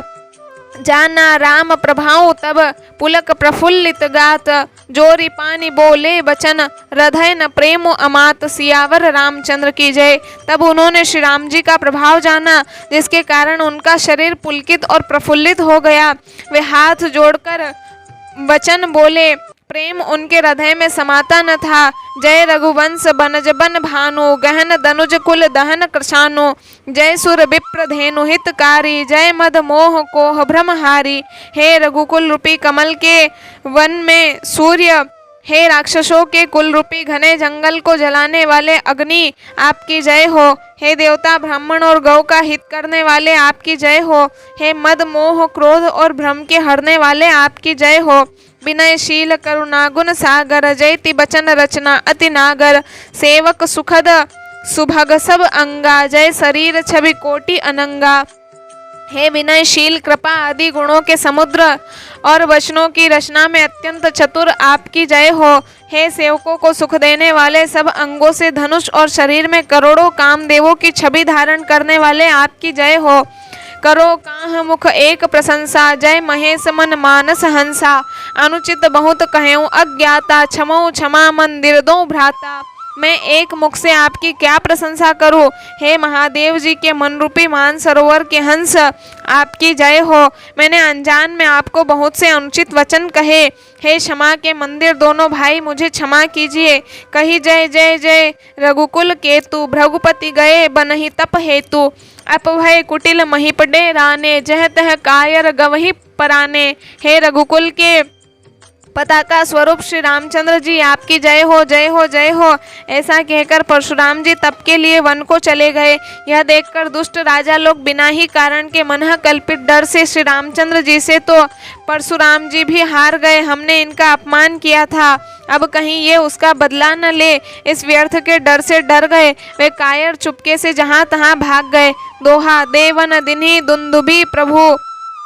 जाना राम प्रभाव तब पुलक प्रफुल्लित गात। जोरी पानी बोले बचन, हृदय न प्रेम अमात। सियावर रामचंद्र की जय। तब उन्होंने श्री राम जी का प्रभाव जाना, जिसके कारण उनका शरीर पुलकित और प्रफुल्लित हो गया। वे हाथ जोड़कर वचन बोले, प्रेम उनके हृदय में समाता न था। जय रघुवंश बनज बन भानु, गहन दनुज कुल दहन कृशानु। जय सुर विप्र धेनु हितकारी, जय मद मोह कोह भ्रमहारी। हे रघुकुल रूपी कमल के वन में सूर्य, हे राक्षसों के कुल रूपी घने जंगल को जलाने वाले अग्नि, आपकी जय हो। हे देवता ब्राह्मण और गौ का हित करने वाले, आपकी जय हो। हे मद मोह क्रोध और भ्रम के हरने वाले, आपकी जय हो। विनयशील करुणागुण सागर, जयति बचन रचना अति नागर। सेवक सुखद सुभग सब अंगा, जय शरीर छवि कोटि अनंगा। हे विनयशील कृपा आदि गुणों के समुद्र और वचनों की रचना में अत्यंत चतुर, आपकी जय हो। हे सेवकों को सुख देने वाले, सब अंगों से धनुष और शरीर में करोड़ों कामदेवों की छवि धारण करने वाले, आपकी जय हो। करो काह मुख एक प्रशंसा, जय महेश मन मानस हंसा। अनुचित बहुत कहूँ अज्ञाता, क्षमो क्षमा मंदिर दो भ्राता। मैं एक मुख से आपकी क्या प्रशंसा करूं। हे महादेव जी के मन रूपी मान सरोवर के हंस, आपकी जय हो। मैंने अनजान में आपको बहुत से अनुचित वचन कहे। हे क्षमा के मंदिर दोनों भाई, मुझे क्षमा कीजिए। कही जय जय जय रघुकुल केतु, भृगुपति गए बनहि तप हेतु। अपभय कुटिल महिपडे राने, जह तह कायर गवहि पराने। हे रघुकुल के पताका स्वरूप श्री रामचंद्र जी, आपकी जय हो जय हो जय हो। ऐसा कहकर परशुराम जी तप के लिए वन को चले गए। यह देखकर दुष्ट राजा लोग बिना ही कारण के मनः कल्पित डर से श्री रामचंद्र जी से तो परशुराम जी भी हार गए। हमने इनका अपमान किया था, अब कहीं ये उसका बदला न ले, इस व्यर्थ के डर से डर गए। वे कायर चुपके से जहां तहां भाग गए। दोहा देवन दिन्हि दुंदुभि प्रभु,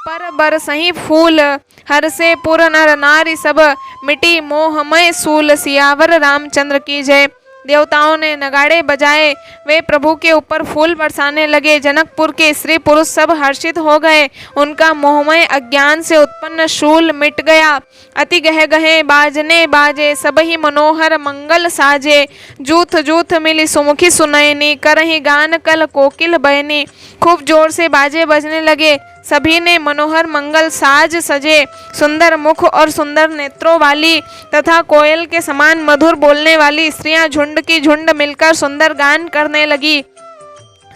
पर बरसहि फूल। हर से पुर नर नारी सब, मिटी मोहमय सूल। सियावर रामचंद्र की जय। देवताओं ने नगाड़े बजाए, वे प्रभु के ऊपर फूल बरसाने लगे। जनकपुर के स्त्री पुरुष सब हर्षित हो गए। उनका मोहमय अज्ञान से उत्पन्न शूल मिट गया। अति गह गहे बाजने बाजे, सब ही मनोहर मंगल साजे। जूथ जूथ मिली सुमुखी सुनैनी, करहि गान कल कोकिल बयनी। खूब जोर से बाजे बजने लगे। सभी ने मनोहर मंगल साज सजे। सुंदर मुख और सुंदर नेत्रों वाली तथा कोयल के समान मधुर बोलने वाली स्त्रियां झुंड की झुंड मिलकर सुंदर गान करने लगी।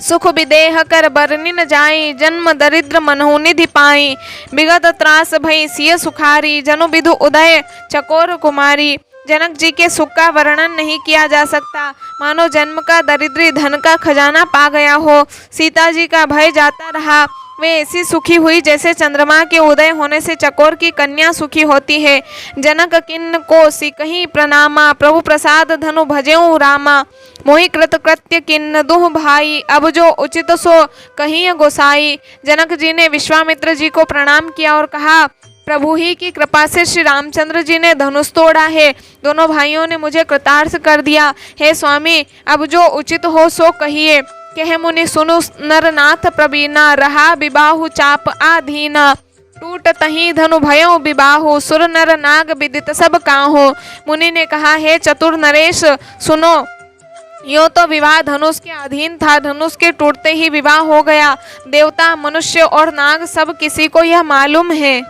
सुख विदेह कर बरनी न जाई, जन्म दरिद्र मनहु निधि पाई। विगत त्रास भई सिय सुखारी, जनु विधु उदय चकोर कुमारी। जनक जी के सुख का वर्णन नहीं किया जा सकता, मानो जन्म का दरिद्री धन का खजाना पा गया हो। सीता जी का भय जाता रहा। वे ऐसी सुखी हुई जैसे चंद्रमा के उदय होने से चकोर की कन्या सुखी होती है। जनक किन्न को सिकहि प्रणामा, प्रभु प्रसाद धनु भजेऊ रामा। मोहि कृत कृत्य किन्न दुह भाई, अब जो उचित सो कहिय गोसाई। जनक जी ने विश्वामित्र जी को प्रणाम किया और कहा, प्रभु ही की कृपा से श्री रामचंद्र जी ने धनुष तोड़ा है। दोनों भाइयों ने मुझे कृतार्थ कर दिया। हे स्वामी, अब जो उचित हो सो कहिए। कह मुनि सुनु नरनाथ प्रवीणा, रहा विबाहु चाप आधीना। टूट तही धनु भयो विबाहु, सुर नर नाग विदित सब काहू। मुनि ने कहा, हे चतुर नरेश सुनो, यो तो विवाह धनुष के अधीन था। धनुष के टूटते ही विवाह हो गया। देवता मनुष्य और नाग सब किसी को यह मालूम है।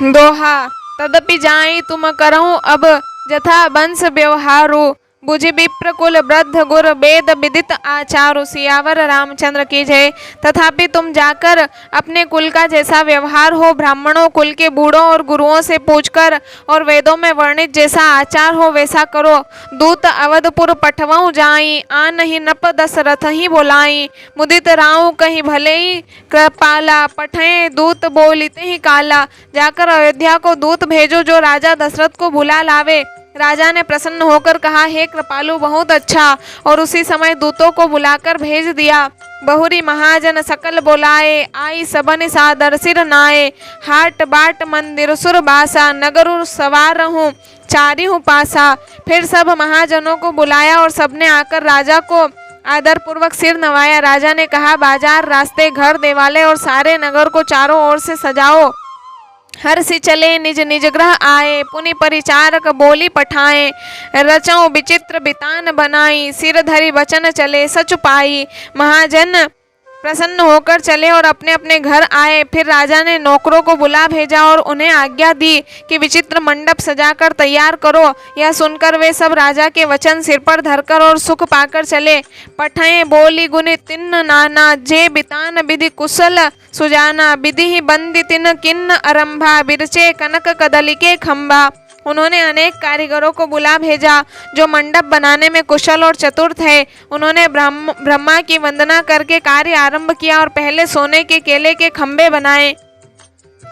दोहा तदपि जाई तुम करहु अब, जथा वंश व्यवहारु। बुझि विप्र कुल वृद्ध गुर, वेद विदित आचारु। सियावर रामचंद्र की जय। तथापि तुम जाकर अपने कुल का जैसा व्यवहार हो, ब्राह्मणों कुल के बूढ़ों और गुरुओं से पूछकर, और वेदों में वर्णित जैसा आचार हो वैसा करो। दूत अवधपुर पठवऊ जाई, आनहि नप दशरथ ही बोलाई। मुदित राव कहीं भले ही कृपाला, पठे दूत बोलिते ही काला। जाकर अयोध्या को दूत भेजो जो राजा दशरथ को बुला लावे। राजा ने प्रसन्न होकर कहा, हे कृपालु बहुत अच्छा। और उसी समय दूतों को बुलाकर भेज दिया। बहुरी महाजन सकल बोलाए, आई सबन सादर सिर नाए। हाट बाट मंदिर सुर बासा, नगरु सवार हूँ चारी हूँ पासा। फिर सब महाजनों को बुलाया और सबने आकर राजा को आदर पूर्वक सिर नवाया। राजा ने कहा, बाजार रास्ते घर देवालय और सारे नगर को चारों ओर से सजाओ। हर्षि चले निज निज ग्रह आए, पुनि परिचारक बोली पठाए। रचौ विचित्र बितान बनाई, सिर धरि वचन चले सच पाई। महाजन प्रसन्न होकर चले और अपने अपने घर आए। फिर राजा ने नौकरों को बुला भेजा और उन्हें आज्ञा दी कि विचित्र मंडप सजाकर तैयार करो। यह सुनकर वे सब राजा के वचन सिर पर धरकर और सुख पाकर चले। पठए बोली गुनि तिन्न नाना, जे बितान विधि कुशल सुजाना। विधि ही बंदी तिन किन्न आरंभा, बिरचे कनक कदली के खंबा। उन्होंने अनेक कारीगरों को बुला भेजा जो मंडप बनाने में कुशल और चतुर थे। उन्होंने ब्रह्मा की वंदना करके कार्य आरंभ किया और पहले सोने के केले के खंबे बनाए।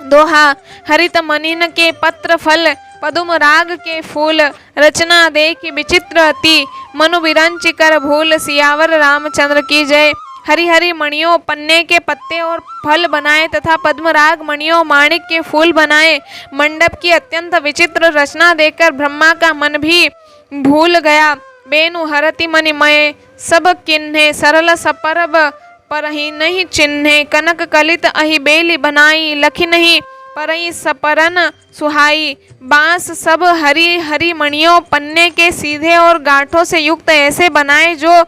दोहा हरित मनिन के पत्र फल, पदुम राग के फूल। रचना देखी विचित्र अति, मनु विरंच कर भूल। सियावर रामचंद्र की जय। हरी हरी मणियों पन्ने के पत्ते और फल बनाए तथा पद्मराग मणियों माणिक के फूल बनाए। मंडप की अत्यंत विचित्र रचना देखकर ब्रह्मा का मन भी भूल गया। बेनु हरति मणिमय सब किन्हे, सरल सपरब परहि नहीं चिन्हे, कनक कलित अहि बेली बनाई, लखी नहीं परई सपरन सुहाई। बांस सब हरी हरी मणियों पन्ने के सीधे और गांठों से युक्त ऐसे बनाए जो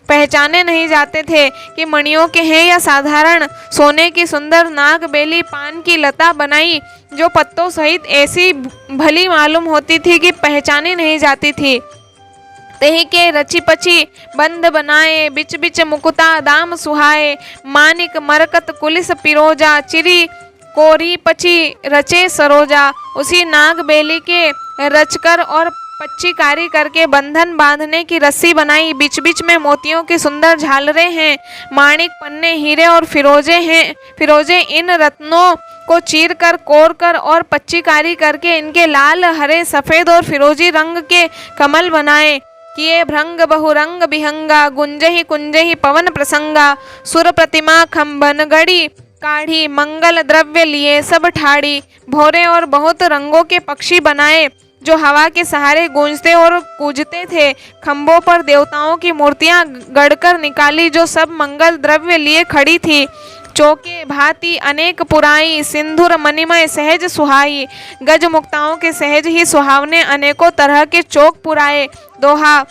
पहचाने नहीं जाते थे कि मणियों के हैं या साधारण। सोने की सुंदर नाग बेली पान की लता बनाई जो पत्तों सहित ऐसी भली मालूम होती थी कि पहचानी नहीं जाती थी। तही के रची पची बंद बनाए, बिच बिच मुकुता दाम सुहाए। मानिक मरकत कुलिस पिरोजा, चिरी कोरी पची रचे सरोजा। उसी नाग बेली के रचकर और पच्चीकारी करके बंधन बांधने की रस्सी बनाई। बीच बीच में मोतियों की सुंदर झालरें हैं, माणिक पन्ने हीरे और फिरोजे इन रत्नों को चीर कर कोर कर और पच्चीकारी करके इनके लाल हरे सफेद और फिरोजी रंग के कमल बनाए। किए भृंग बहुरंग बिहंगा, गुंजहि कुंजहि पवन प्रसंगा। सुर प्रतिमा खंभन गढ़ी काढ़ी, मंगल द्रव्य लिए सब ठाड़ी। भोरे और बहुत रंगों के पक्षी बनाए जो हवा के सहारे गूंजते और कूजते थे। खंभों पर देवताओं की मूर्तियां गढ़कर निकाली जो सब मंगल द्रव्य लिए खड़ी थी। चौके भांति अनेक पुराई, सिंधुर मणिमय सहज सुहाई। गज मुक्ताओं के सहज ही सुहावने अनेकों तरह के चौक पुराए। दोहा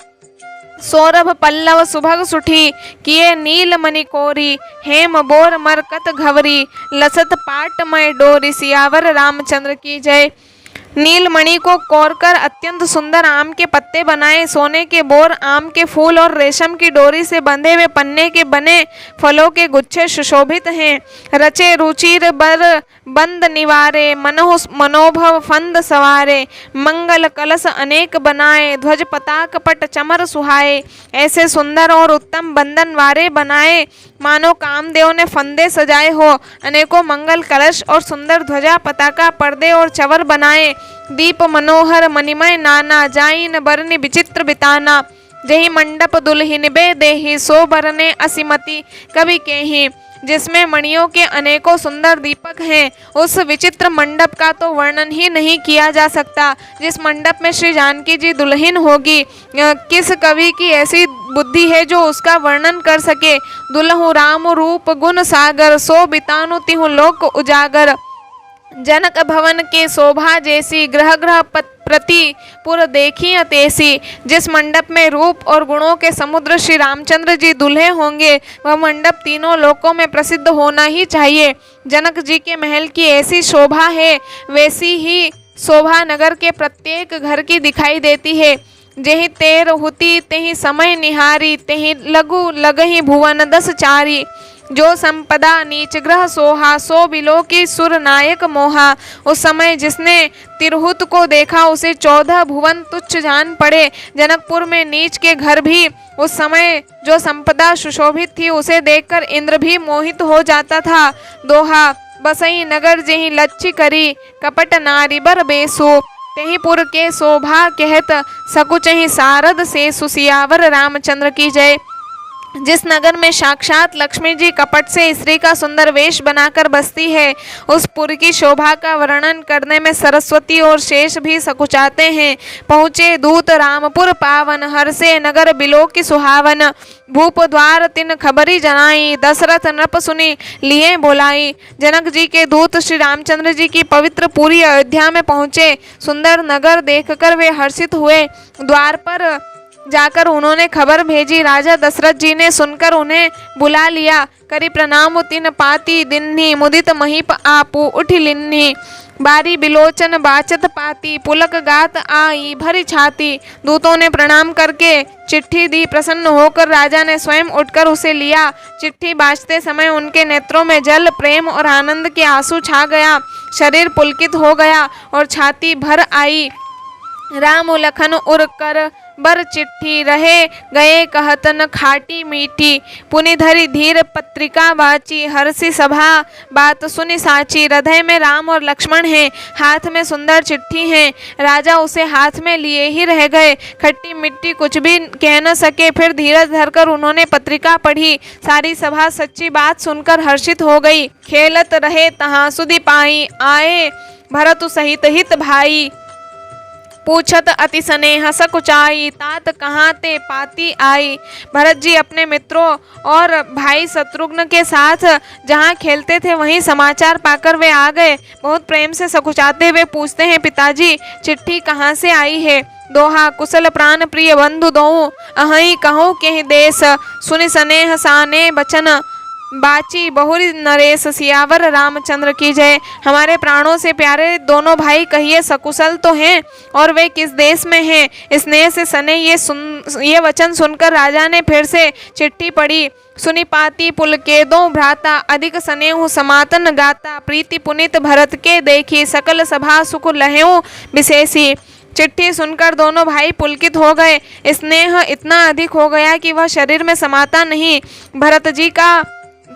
सौरभ पल्लव सुभग सुठी, किए नील मणि कोरी। हेम बोर मरकत घवरी, लसत पाटमय डोरी। सियावर रामचंद्र की जय। नीलमणि को कोरकर अत्यंत सुंदर आम के पत्ते बनाए। सोने के बोर, आम के फूल और रेशम की डोरी से बंधे हुए पन्ने के बने फलों के गुच्छे सुशोभित हैं। रचे रुचिर बर बंद निवारे, मनोभव फंद सवारे। मंगल कलश अनेक बनाए, ध्वज पताक पट चमर सुहाए। ऐसे सुंदर और उत्तम बंधन वारे बनाए मानो कामदेव ने फंदे सजाए हो। अनेकों मंगल कलश और सुंदर ध्वजा पताका पर्दे और चवर बनाए। दीप मनोहर मणिमय नाना, जाइन बरनि विचित्र बिताना। जही मंडप दुल्हिन बे देहि, सो बरने असीमति कवि केहि। जिसमें मणियों के अनेकों सुंदर दीपक हैं, उस विचित्र मंडप का तो वर्णन ही नहीं किया जा सकता। जिस मंडप में श्री जानकी जी दुल्हन होगी, किस कवि की ऐसी बुद्धि है जो उसका वर्णन कर सके। दुल्हु राम रूप गुण सागर, सो बितानु तिहु लोक उजागर। जनक भवन के शोभा जैसी, ग्रह ग्रह प्रति पुर देखी अतेसी। जिस मंडप में रूप और गुणों के समुद्र श्री रामचंद्र जी दुल्हे होंगे, वह मंडप तीनों लोकों में प्रसिद्ध होना ही चाहिए। जनक जी के महल की ऐसी शोभा है, वैसी ही शोभा नगर के प्रत्येक घर की दिखाई देती है। जेहि तेर हुती तेहि समय निहारी, तेहि लघु लगहि भुवन 10 चारी। जो संपदा नीच ग्रह सोहा, सो बिलो की सुर नायक मोहा। उस समय जिसने तिरहुत को देखा, उसे 14 भुवन तुच्छ जान पड़े। जनकपुर में नीच के घर भी उस समय जो संपदा सुशोभित थी, उसे देखकर इंद्र भी मोहित हो जाता था। दोहा बसई नगर जेहि लच्छी करी, कपट नारी बर बेसु। तेहि पुर के शोभा कहत, सकुचहि सारद से। सियावर रामचंद्र की जय। जिस नगर में साक्षात लक्ष्मी जी कपट से स्त्री का सुंदर वेश बनाकर बसती है, उस पुर की शोभा का वर्णन करने में सरस्वती और शेष भी सकुचाते हैं। पहुँचे दूत रामपुर पावन, हर्षे नगर बिलो की सुहावन। भूप द्वार तिन खबरी जनाई, दशरथ नृप सुनी लिए बोलाई। जनक जी के दूत श्री रामचंद्र जी की पवित्र पूरी अयोध्या में पहुँचे। सुंदर नगर देखकर वे हर्षित हुए। द्वार पर जाकर उन्होंने खबर भेजी। राजा दशरथ जी ने सुनकर उन्हें बुला लिया। करी प्रणाम तिन पाती दिन्ही, मुदित महीप आपू उठि लिन्ही। बारी बिलोचन बाचत पाती, पुलक गात आई भरी छाती। दूतों ने प्रणाम करके चिट्ठी दी। प्रसन्न होकर राजा ने स्वयं उठकर उसे लिया। चिट्ठी बाँचते समय उनके नेत्रों में जल, प्रेम और आनंद के आंसू छा गया। शरीर पुलकित हो गया और छाती भर आई। राम लखन उर कर बर चिट्ठी, रहे गए कहतन खाटी मीठी। पुनि धरी धीर पत्रिका वाची, हर्षि सभा बात सुनि साची। हृदय में राम और लक्ष्मण हैं, हाथ में सुंदर चिट्ठी है। राजा उसे हाथ में लिए ही रह गए। खट्टी मिट्टी कुछ भी कह न सके। फिर धीरज धरकर उन्होंने पत्रिका पढ़ी। सारी सभा सच्ची बात सुनकर हर्षित हो गई। खेलत रहे तहाँ सुधि पाई, आए भरत सहित हित भाई। पूछत अति स्नेह सकुचाई, तात कहाँ ते पाती आई। भरत जी अपने मित्रों और भाई शत्रुघ्न के साथ जहाँ खेलते थे वहीं समाचार पाकर वे आ गए। बहुत प्रेम से सकुचाते हुए पूछते हैं, पिताजी चिट्ठी कहाँ से आई है। दोहा कुशल प्राण प्रिय बंधु दोऊ, अहई कहूँ के देश, सुनि स्नेह साने बचन बाची बहुरी नरेश। सियावर रामचंद्र की जय। हमारे प्राणों से प्यारे दोनों भाई कहिए सकुशल तो हैं और वे किस देश में हैं। स्नेह से सने ये वचन सुनकर राजा ने फिर से चिट्ठी पढ़ी। सुनि पाती पुलकेदों भ्राता, अधिक स्नेहु समातन गाता। प्रीति पुनित भरत के देखी, सकल सभा सुख लहेऊ विशेषी। चिट्ठी सुनकर दोनों भाई पुलकित हो गए। स्नेह इतना अधिक हो गया कि वह शरीर में समाता नहीं। भरत जी का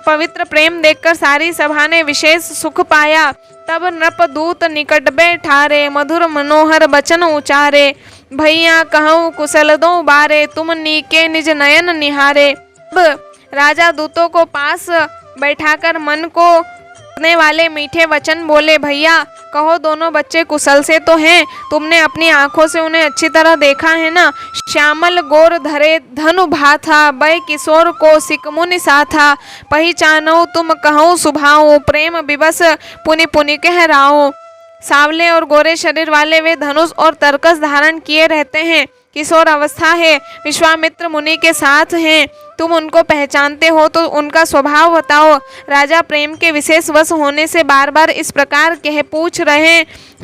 पवित्र प्रेम देखकर सारी सभा ने विशेष सुख पाया। तब नृपदूत निकट बैठारे, मधुर मनोहर बचन उचारे। भैया कहूँ कुशल दो बारे, तुम नीके निज नयन निहारे। अब राजा दूतों को पास बैठाकर मन को ने वाले मीठे वचन बोले। भैया कहो दोनों बच्चे कुशल से तो हैं, तुमने अपनी आंखों से उन्हें अच्छी तरह देखा है ना। श्यामल गोर धरे धनु भा था, बै किशोर को सिकमुनि सा था। पहिचानो तुम कहूँ सुभाऊ, प्रेम विवश पुनि पुनि कहराओ। सावले और गोरे शरीर वाले वे धनुष और तरकस धारण किए रहते हैं। किशोर अवस्था है, विश्वामित्र मुनि के साथ हैं। तुम उनको पहचानते हो तो उनका स्वभाव बताओ। राजा प्रेम के विशेष वश होने से बार बार इस प्रकार कह पूछ रहे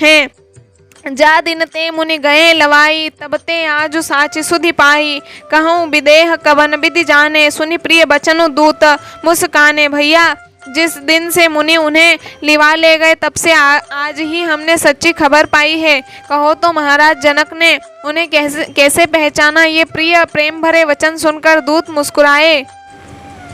हैं। जा दिन ते मुनि गए लवाई, तब ते आज साची सुधि पाई। कहूँ विदेह कवन विधि जाने, सुनि प्रिय बचनु दूत मुस्काने। भैया जिस दिन से मुनि उन्हें लिवा ले गए तब से आज ही हमने सच्ची खबर पाई है। कहो तो महाराज जनक ने उन्हें कैसे पहचाना। ये प्रिय प्रेम भरे वचन सुनकर दूत मुस्कुराए।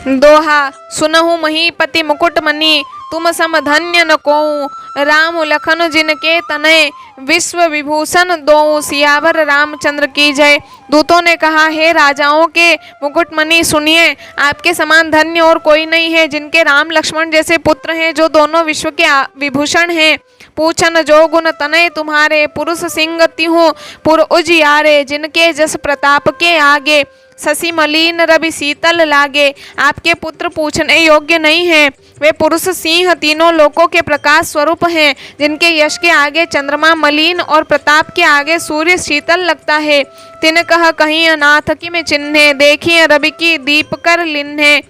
दोहा सुनहु महीपति मुकुट मणि, तुम सम धन्य न कोऊ। राम लखन जिनके तनय, विश्व विभूषण दोऊ। सियावर रामचंद्र की जय। दूतों ने कहा, हे राजाओं के मुकुटमणि सुनिए, आपके समान धन्य और कोई नहीं है। जिनके राम लक्ष्मण जैसे पुत्र हैं, जो दोनों विश्व के विभूषण हैं। पूछन जो गुण तनय तुम्हारे, पुरुष सिंह तिहु पुर उजियारे। जिनके जस प्रताप के आगे, शशि मलिन रवि शीतल लागे। आपके पुत्र पूछने योग्य नहीं है। वे पुरुष सिंह तीनों लोकों के प्रकाश स्वरूप हैं। जिनके यश के आगे चंद्रमा मलिन और प्रताप के आगे सूर्य शीतल लगता है। तिन कह कहीं अनाथ की में चिन्हे, देखिए रवि की दीप कर लिन्हे।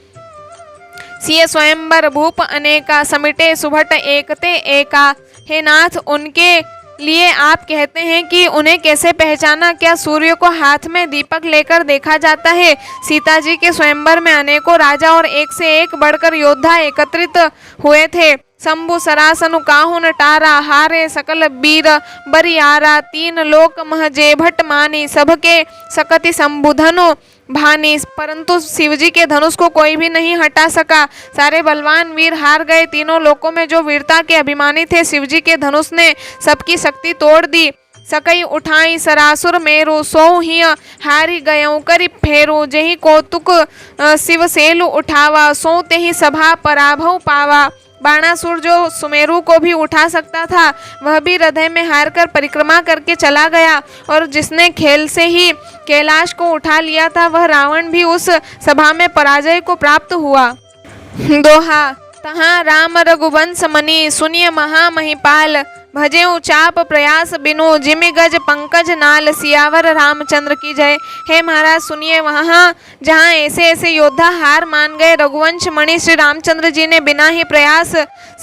सिय स्वयंवर भूप अनेका, समिटे सुभट एकते एका। हे नाथ, उनके लिए आप कहते हैं कि उन्हें कैसे पहचाना। क्या सूर्य को हाथ में दीपक लेकर देखा जाता है। सीता जी के स्वयंवर में अनेकों राजा और एक से एक बढ़कर योद्धा एकत्रित हुए थे। शंभु सरासनु काहू नटारा, हारे सकल वीर बरियारा। तीन लोक मह जेभट मानी, सबके सकति शंभुधनु भानी। परंतु शिवजी के धनुष को कोई भी नहीं हटा सका। सारे बलवान वीर हार गए। तीनों लोकों में जो वीरता के अभिमानी थे, शिवजी के धनुष ने सबकी शक्ति तोड़ दी। सकई उठाई सरासुर मेरु, सो ही हारी गयऊ करि फेरु। जेहि कौतुक शिव सेलु उठावा, सो तेहि सभा पराभव पावा। बाणासुर जो सुमेरु को भी उठा सकता था, वह भी हृदय में हार कर परिक्रमा करके चला गया। और जिसने खेल से ही कैलाश को उठा लिया था, वह रावण भी उस सभा में पराजय को प्राप्त हुआ। दोहा तहाँ राम रघुवंश मणि, सुनिय महामहिपाल। भजेऊ चाप प्रयास बिनु, जिमि गज पंकज नाल। सियावर रामचंद्र की जय। हे महाराज सुनिए, वहाँ जहाँ ऐसे ऐसे योद्धा हार मान गए, रघुवंश मणि श्री रामचंद्र जी ने बिना ही प्रयास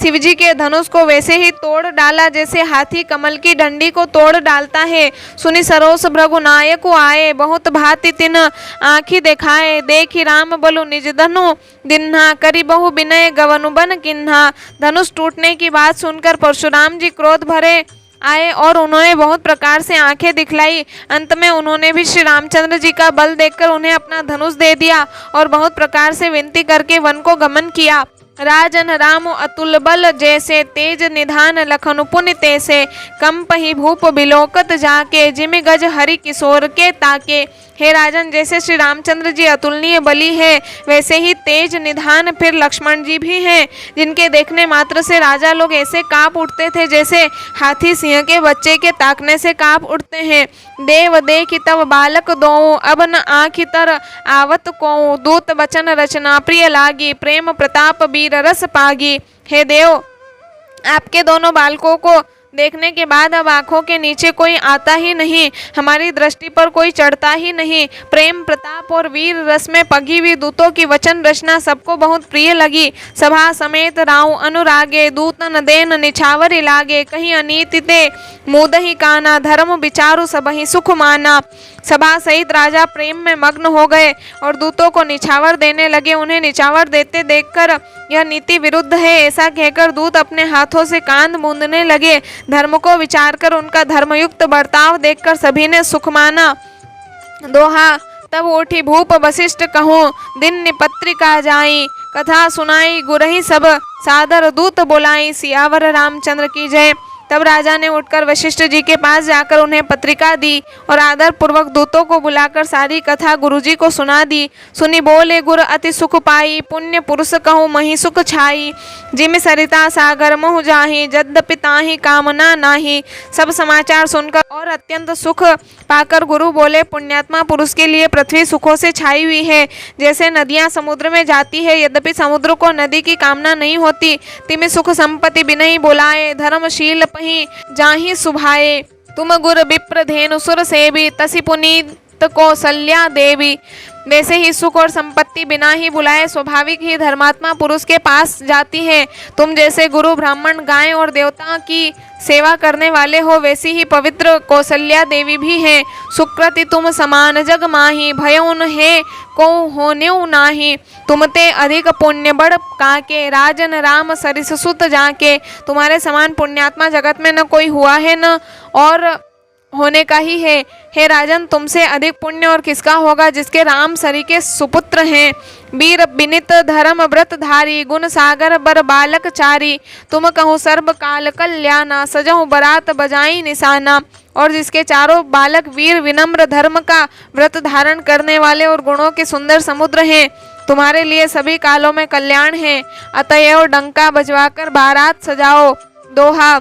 शिवजी के धनुष को वैसे ही तोड़ डाला जैसे हाथी कमल की डंडी को तोड़ डालता है। सुनि सरोस भृगु नायक आए, बहुत भांति तिन आँखी दिखाए। देखी राम बलु निज धनु दिन्हा, करी बहु विनय गवनु बन किन्हा। धनुष टूटने की बात सुनकर परशुराम जी क्रोध भरे आए और उन्होंने बहुत प्रकार से आंखें दिखलाई। अंत में उन्होंने भी श्री रामचंद्र जी का बल देखकर उन्हें अपना धनुष दे दिया और बहुत प्रकार से विनती करके वन को गमन किया। राजन राम अतुल बल जैसे, तेज निधान लखन पुनि तैसे, कंपहि भूप बिलोकत जाके, जिमि गज हरि किशोर के ताके। हे राजन, जैसे श्री रामचंद्र जी अतुलनीय बली है, वैसे ही तेज निधान फिर लक्ष्मण जी भी हैं, जिनके देखने मात्र से राजा लोग ऐसे कांप उठते थे जैसे हाथी सिंह के बच्चे के ताकने से कांप उठते हैं। देव देखि तब बालक दोऊ, अब न आँखि तर आवत कोऊ, दूत वचन रचना प्रिय लागी, प्रेम प्रताप वीर रस पागी। हे देव, आपके दोनों बालकों को देखने के बाद अब आंखों के नीचे कोई आता ही नहीं, हमारी दृष्टि पर कोई चढ़ता ही नहीं। प्रेम प्रताप और वीर रस में पगी हुई दूतों की वचन रचना सबको बहुत प्रिय लगी। सभा समेत राउ अनुरागे, दूतन देन निछावर लागे, कहीं अनीति ते मुदहि काना, धर्म विचारु सबहि सुख माना। सभा सहित राजा प्रेम में मग्न हो गए और दूतों को निछावर देने लगे। उन्हें निछावर देते देखकर यह नीति विरुद्ध है ऐसा कहकर दूत अपने हाथों से कांध मूंदने लगे। धर्म को विचार कर उनका धर्मयुक्त बर्ताव देखकर सभी ने सुख माना। दोहा, तब उठी भूप वशिष्ठ कहूँ, दिन निपत्रिका जाई, कथा सुनाई गुरहि सब, सादर दूत बुलाई, सियावर रामचंद्र की जय। तब राजा ने उठकर वशिष्ठ जी के पास जाकर उन्हें पत्रिका दी और आदर पूर्वक दूतों को बुलाकर सारी कथा गुरुजी को सुना दी। सुनी बोले, गुर अति सुख पाई, पुण्य पुरुष कहूँ मही सुख छाई, जिमि सरिता सागर मोह जाहि, यद्यपि ताहि कामना नाही। सब समाचार सुनकर और अत्यंत सुख पाकर गुरु बोले, पुण्यात्मा पुरुष के लिए पृथ्वी सुखों से छाई हुई है, जैसे नदियाँ समुद्र में जाती है, यद्यपि समुद्र को नदी की कामना नहीं होती। तिमि सुख संपत्ति बिनहि बुलाए, धर्मशील पही जाहि सुभाए। तुम गुर विप्र धेनु सुर सेवी, तसी पुनीत कौशल्या देवी। वैसे ही सुख और संपत्ति बिना ही बुलाए स्वाभाविक ही धर्मात्मा पुरुष के पास जाती है। तुम जैसे गुरु ब्राह्मण गाय और देवता की सेवा करने वाले हो, वैसी ही पवित्र कौशल्या देवी भी हैं। सुकृति तुम समान जग माही, भयउन है को होन्यु नाही। तुमते अधिक पुण्य बड़ काके, राजन राम सरिस सुत जाके। तुम्हारे समान पुण्यात्मा जगत में न कोई हुआ है न और होने का ही है। हे राजन, तुमसे अधिक पुण्य और किसका होगा, जिसके राम सरी के सुपुत्र हैं। वीर बिनित धर्म व्रत धारी, गुण सागर बर बालक चारी। तुम कहूँ सर्व काल कल्याणा, सजहु बरात बजाई निशाना। और जिसके चारों बालक वीर विनम्र धर्म का व्रत धारण करने वाले और गुणों के सुंदर समुद्र हैं। तुम्हारे लिए सभी कालों में कल्याण है। अतएव डंका बजवाकर बारात सजाओ। दोहा,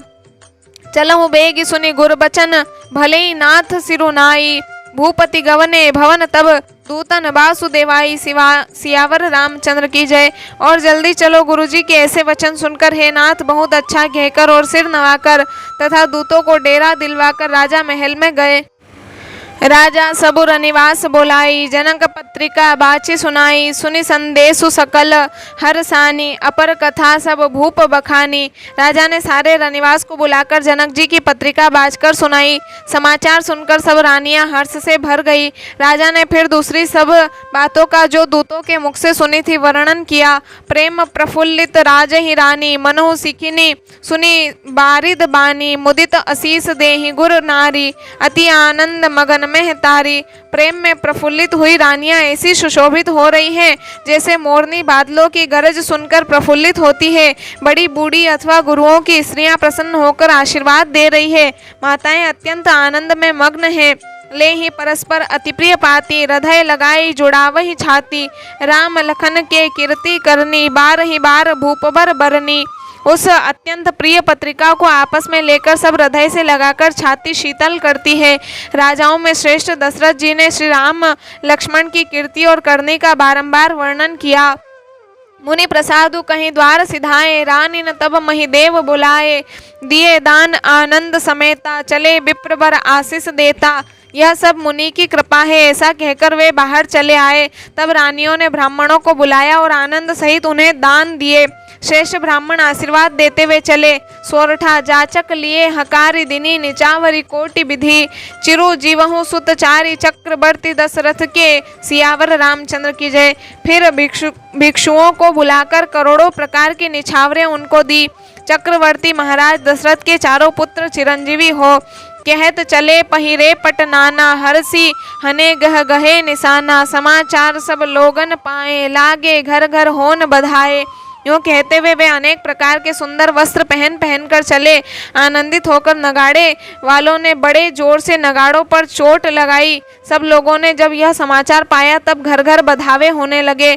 चलहु बेगी सुनि गुर बचन, भले ही नाथ सिरुनाई। भूपति गवने भवन तब, दूतन वासुदेवाई। सियावर रामचंद्र की जय। और जल्दी चलो, गुरुजी के ऐसे वचन सुनकर हे नाथ बहुत अच्छा कहकर और सिर नवाकर तथा दूतों को डेरा दिलवाकर राजा महल में गए। राजा सबुर निवास बोलाई, जनक पत्रिका बाची सुनाई। सुनि संदेशु सकल हरसानी, अपर कथा सब भूप बखानी। राजा ने सारे रनिवास को बुलाकर जनक जी की पत्रिका बाचकर सुनाई। समाचार सुनकर सब रानियां हर्ष से भर गई। राजा ने फिर दूसरी सब बातों का जो दूतों के मुख से सुनी थी वर्णन किया। प्रेम प्रफुल्लित राज ही रानी, मनोह सिखिनी सुनी बारिद बानी। मुदित असीस देहि गुर नारी, अति आनंद मगन में तारी। प्रेम में प्रफुल्लित हुई रानियां ऐसी सुशोभित हो रही हैं जैसे मोरनी बादलों की गरज सुनकर प्रफुल्लित होती है। बड़ी बूढ़ी अथवा गुरुओं की स्त्रियां प्रसन्न होकर आशीर्वाद दे रही है। माताएं अत्यंत आनंद में मग्न हैं। ले ही परस्पर अति प्रिय पाती, हृदय लगाई जुड़ावही छाती। राम लखन के कीर्ति करनी, बार ही बार भूपबर बरनी। उस अत्यंत प्रिय पत्रिका को आपस में लेकर सब हृदय से लगाकर छाती शीतल करती है। राजाओं में श्रेष्ठ दशरथ जी ने श्री राम लक्ष्मण की कीर्ति और करनी का बारंबार वर्णन किया। मुनि प्रसादु कहीं द्वार सिधाए, रानी न तब महिदेव बुलाए। दिए दान आनंद समेता, चले विप्रवर आशीष देता। यह सब मुनि की कृपा है ऐसा कहकर वे बाहर चले आए। तब रानियों ने ब्राह्मणों को बुलाया और आनंद सहित उन्हें दान दिए। श्रेष्ठ ब्राह्मण आशीर्वाद देते हुए चले। सोरठा जाचक लिए हकारी दिनी, निचावरी कोटि विधि। चिरु जीवहु सुत चारी, चक्रवर्ती दशरथ के। सियावर रामचंद्र की जय। फिर भिक्षुओं को बुलाकर करोड़ों प्रकार की निछावरें उनको दी। चक्रवर्ती महाराज दशरथ के चारों पुत्र चिरंजीवी हो। कहत चले पहिरे पट नाना, हरसी हने गह गहे निशाना। समाचार सब लोगन पाए, लागे घर घर होन बधाए। यूँ कहते हुए वे अनेक प्रकार के सुंदर वस्त्र पहन पहन कर चले। आनंदित होकर नगाड़े वालों ने बड़े जोर से नगाड़ों पर चोट लगाई। सब लोगों ने जब यह समाचार पाया तब घर घर बधावे होने लगे।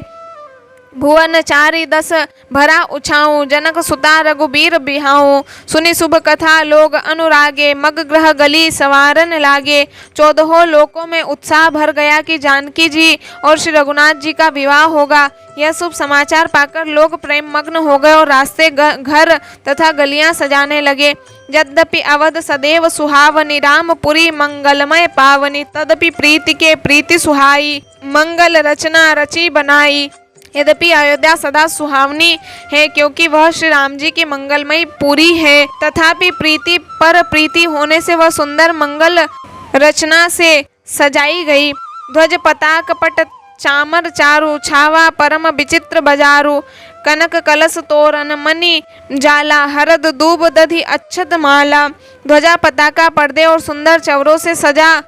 भुवन चारि दस भरा उछाऊं, जनक सुता रघुबीर बिहाऊं। सुनी शुभ कथा लोग अनुरागे, मग ग्रह गली सवारन लागे। 14 लोकों में उत्साह भर गया कि जानकी जी और श्री रघुनाथ जी का विवाह होगा। यह शुभ समाचार पाकर लोग प्रेम मग्न हो गए और रास्ते घर तथा गलियां सजाने लगे। यद्यपि अवध सदैव सुहावनी, रामपुरी मंगलमय पावनी। तदपि प्रीति के प्रीति सुहाई, मंगल रचना रची बनाई। यद्यपि अयोध्या सदा सुहावनी है क्योंकि वह श्री राम जी की मंगलमयी पुरी है, तथापि प्रीति पर प्रीति होने से वह सुंदर मंगल रचना से सजाई गई। ध्वज पताक पट चामर चारु, छावा परम विचित्र बजारू। कनक कलश तोरण मणि जाला, हरद दूब दधि अक्षत माला। ध्वजा पताका पर्दे और सुंदर चवरों से सजा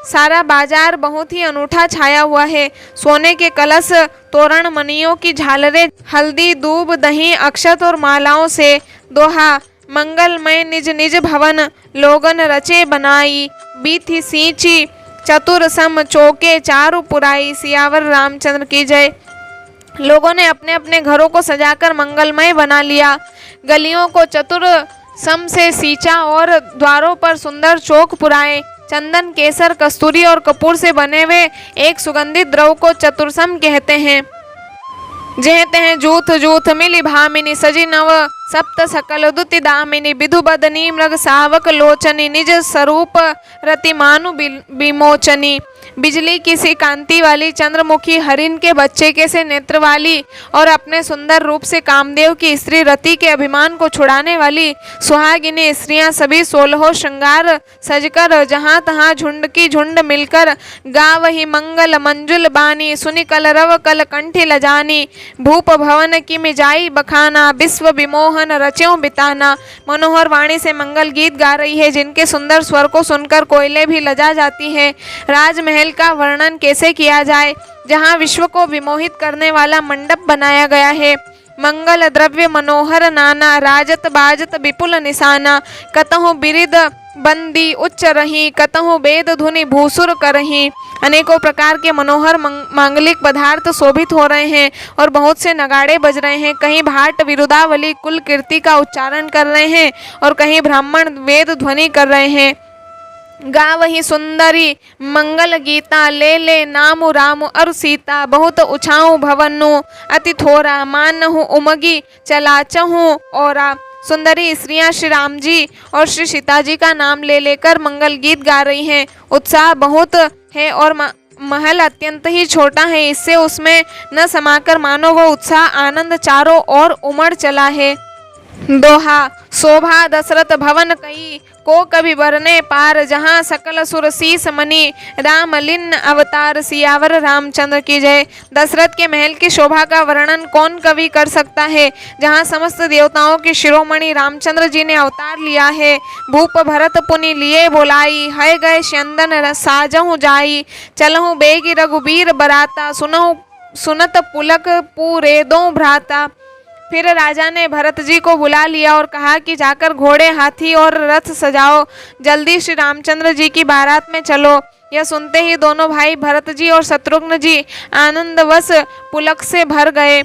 सारा बाजार बहुत ही अनूठा छाया हुआ है। सोने के कलश, तोरण, मणियों की झालरें, हल्दी दूब दही अक्षत और मालाओं से। दोहा मंगलमय निज निज भवन, लोगन रचे बनाई। बीथी सींची चतुर सम, चौके चारु पुराई। सियावर रामचंद्र की जय। लोगों ने अपने अपने घरों को सजाकर मंगलमय बना लिया। गलियों को चतुर सम से सींचा और द्वारों पर सुंदर चौक पुराए। चंदन, केसर, कस्तूरी और कपूर से बने हुए एक सुगंधित द्रव को चतुरसम कहते हैं। जेहते हैं जूथ जूथ मिली भामिनी, सजी नव सप्त सकल दुति दामिनी। विधु बदनी मृग सावक लोचनी, निज स्वरूप रति मानु विमोचनी। बिजली की सी कांति वाली, चंद्रमुखी हरिण के बच्चे के से नेत्र वाली और अपने सुंदर रूप से कामदेव की स्त्री रति के अभिमान को छुड़ाने वाली सुहागिनी स्त्रियां सभी 16 श्रृंगार सजकर जहां तहां झुंड की झुंड मिलकर गावही मंगल मंजुल बानी। सुनि कलरव कल कंठी लजानी, भूप भवन की मिजाई बखाना। विश्व विमोहन रच्यों बिताना। मनोहर वाणी से मंगल गीत गा रही है जिनके सुंदर स्वर को सुनकर कोयले भी लजा जाती है। राजमहल का वर्णन कैसे किया जाए जहां विश्व को विमोहित करने वाला मंडप बनाया गया है। मंगल द्रव्य मनोहर नाना, राजत बाजत विपुल निशाना। कतहु बिरिद बंदी उच्च रही, कतहु वेद धुनि भूसुर करही। अनेकों प्रकार के मनोहर मांगलिक पदार्थ शोभित हो रहे हैं और बहुत से नगाड़े बज रहे हैं। कहीं भाट विरुदावली कुल कीर्ति का उच्चारण कर रहे हैं और कहीं ब्राह्मण वेद ध्वनि कर रहे हैं। गावही सुंदरी मंगल गीता, ले ले नामु रामु अरु सीता। बहुत उछाऊ भवनु अति थोरा, मानहु उमगी चलाचहु ओरा। सुंदरी स्त्रियां श्री राम जी और श्री सीता जी का नाम ले लेकर मंगल गीत गा रही हैं। उत्साह बहुत है और महल अत्यंत ही छोटा है, इससे उसमें न समाकर मानो वो उत्साह आनंद चारों ओर उमड़ चला है। दोहा शोभा दशरथ भवन कई, को कभी बरने पार। जहाँ सकल सुर शीस मणि, राम लिन्न अवतार। सियावर रामचंद्र की जय। दशरथ के महल की शोभा का वर्णन कौन कवि कर सकता है, जहाँ समस्त देवताओं के शिरोमणि रामचंद्र जी ने अवतार लिया है। भूप भरत पुनि लिए बोलाई, है गए स्यंदन साजहु जाई। चलहु बेगी रघुबीर बराता, सुनहु सुनत पुलक पूरेदों भ्राता। फिर राजा ने भरत जी को बुला लिया और कहा कि जाकर घोड़े, हाथी और रथ सजाओ, जल्दी श्री रामचंद्र जी की बारात में चलो। यह सुनते ही दोनों भाई भरत जी और शत्रुघ्न जी आनंदवश पुलक से भर गए।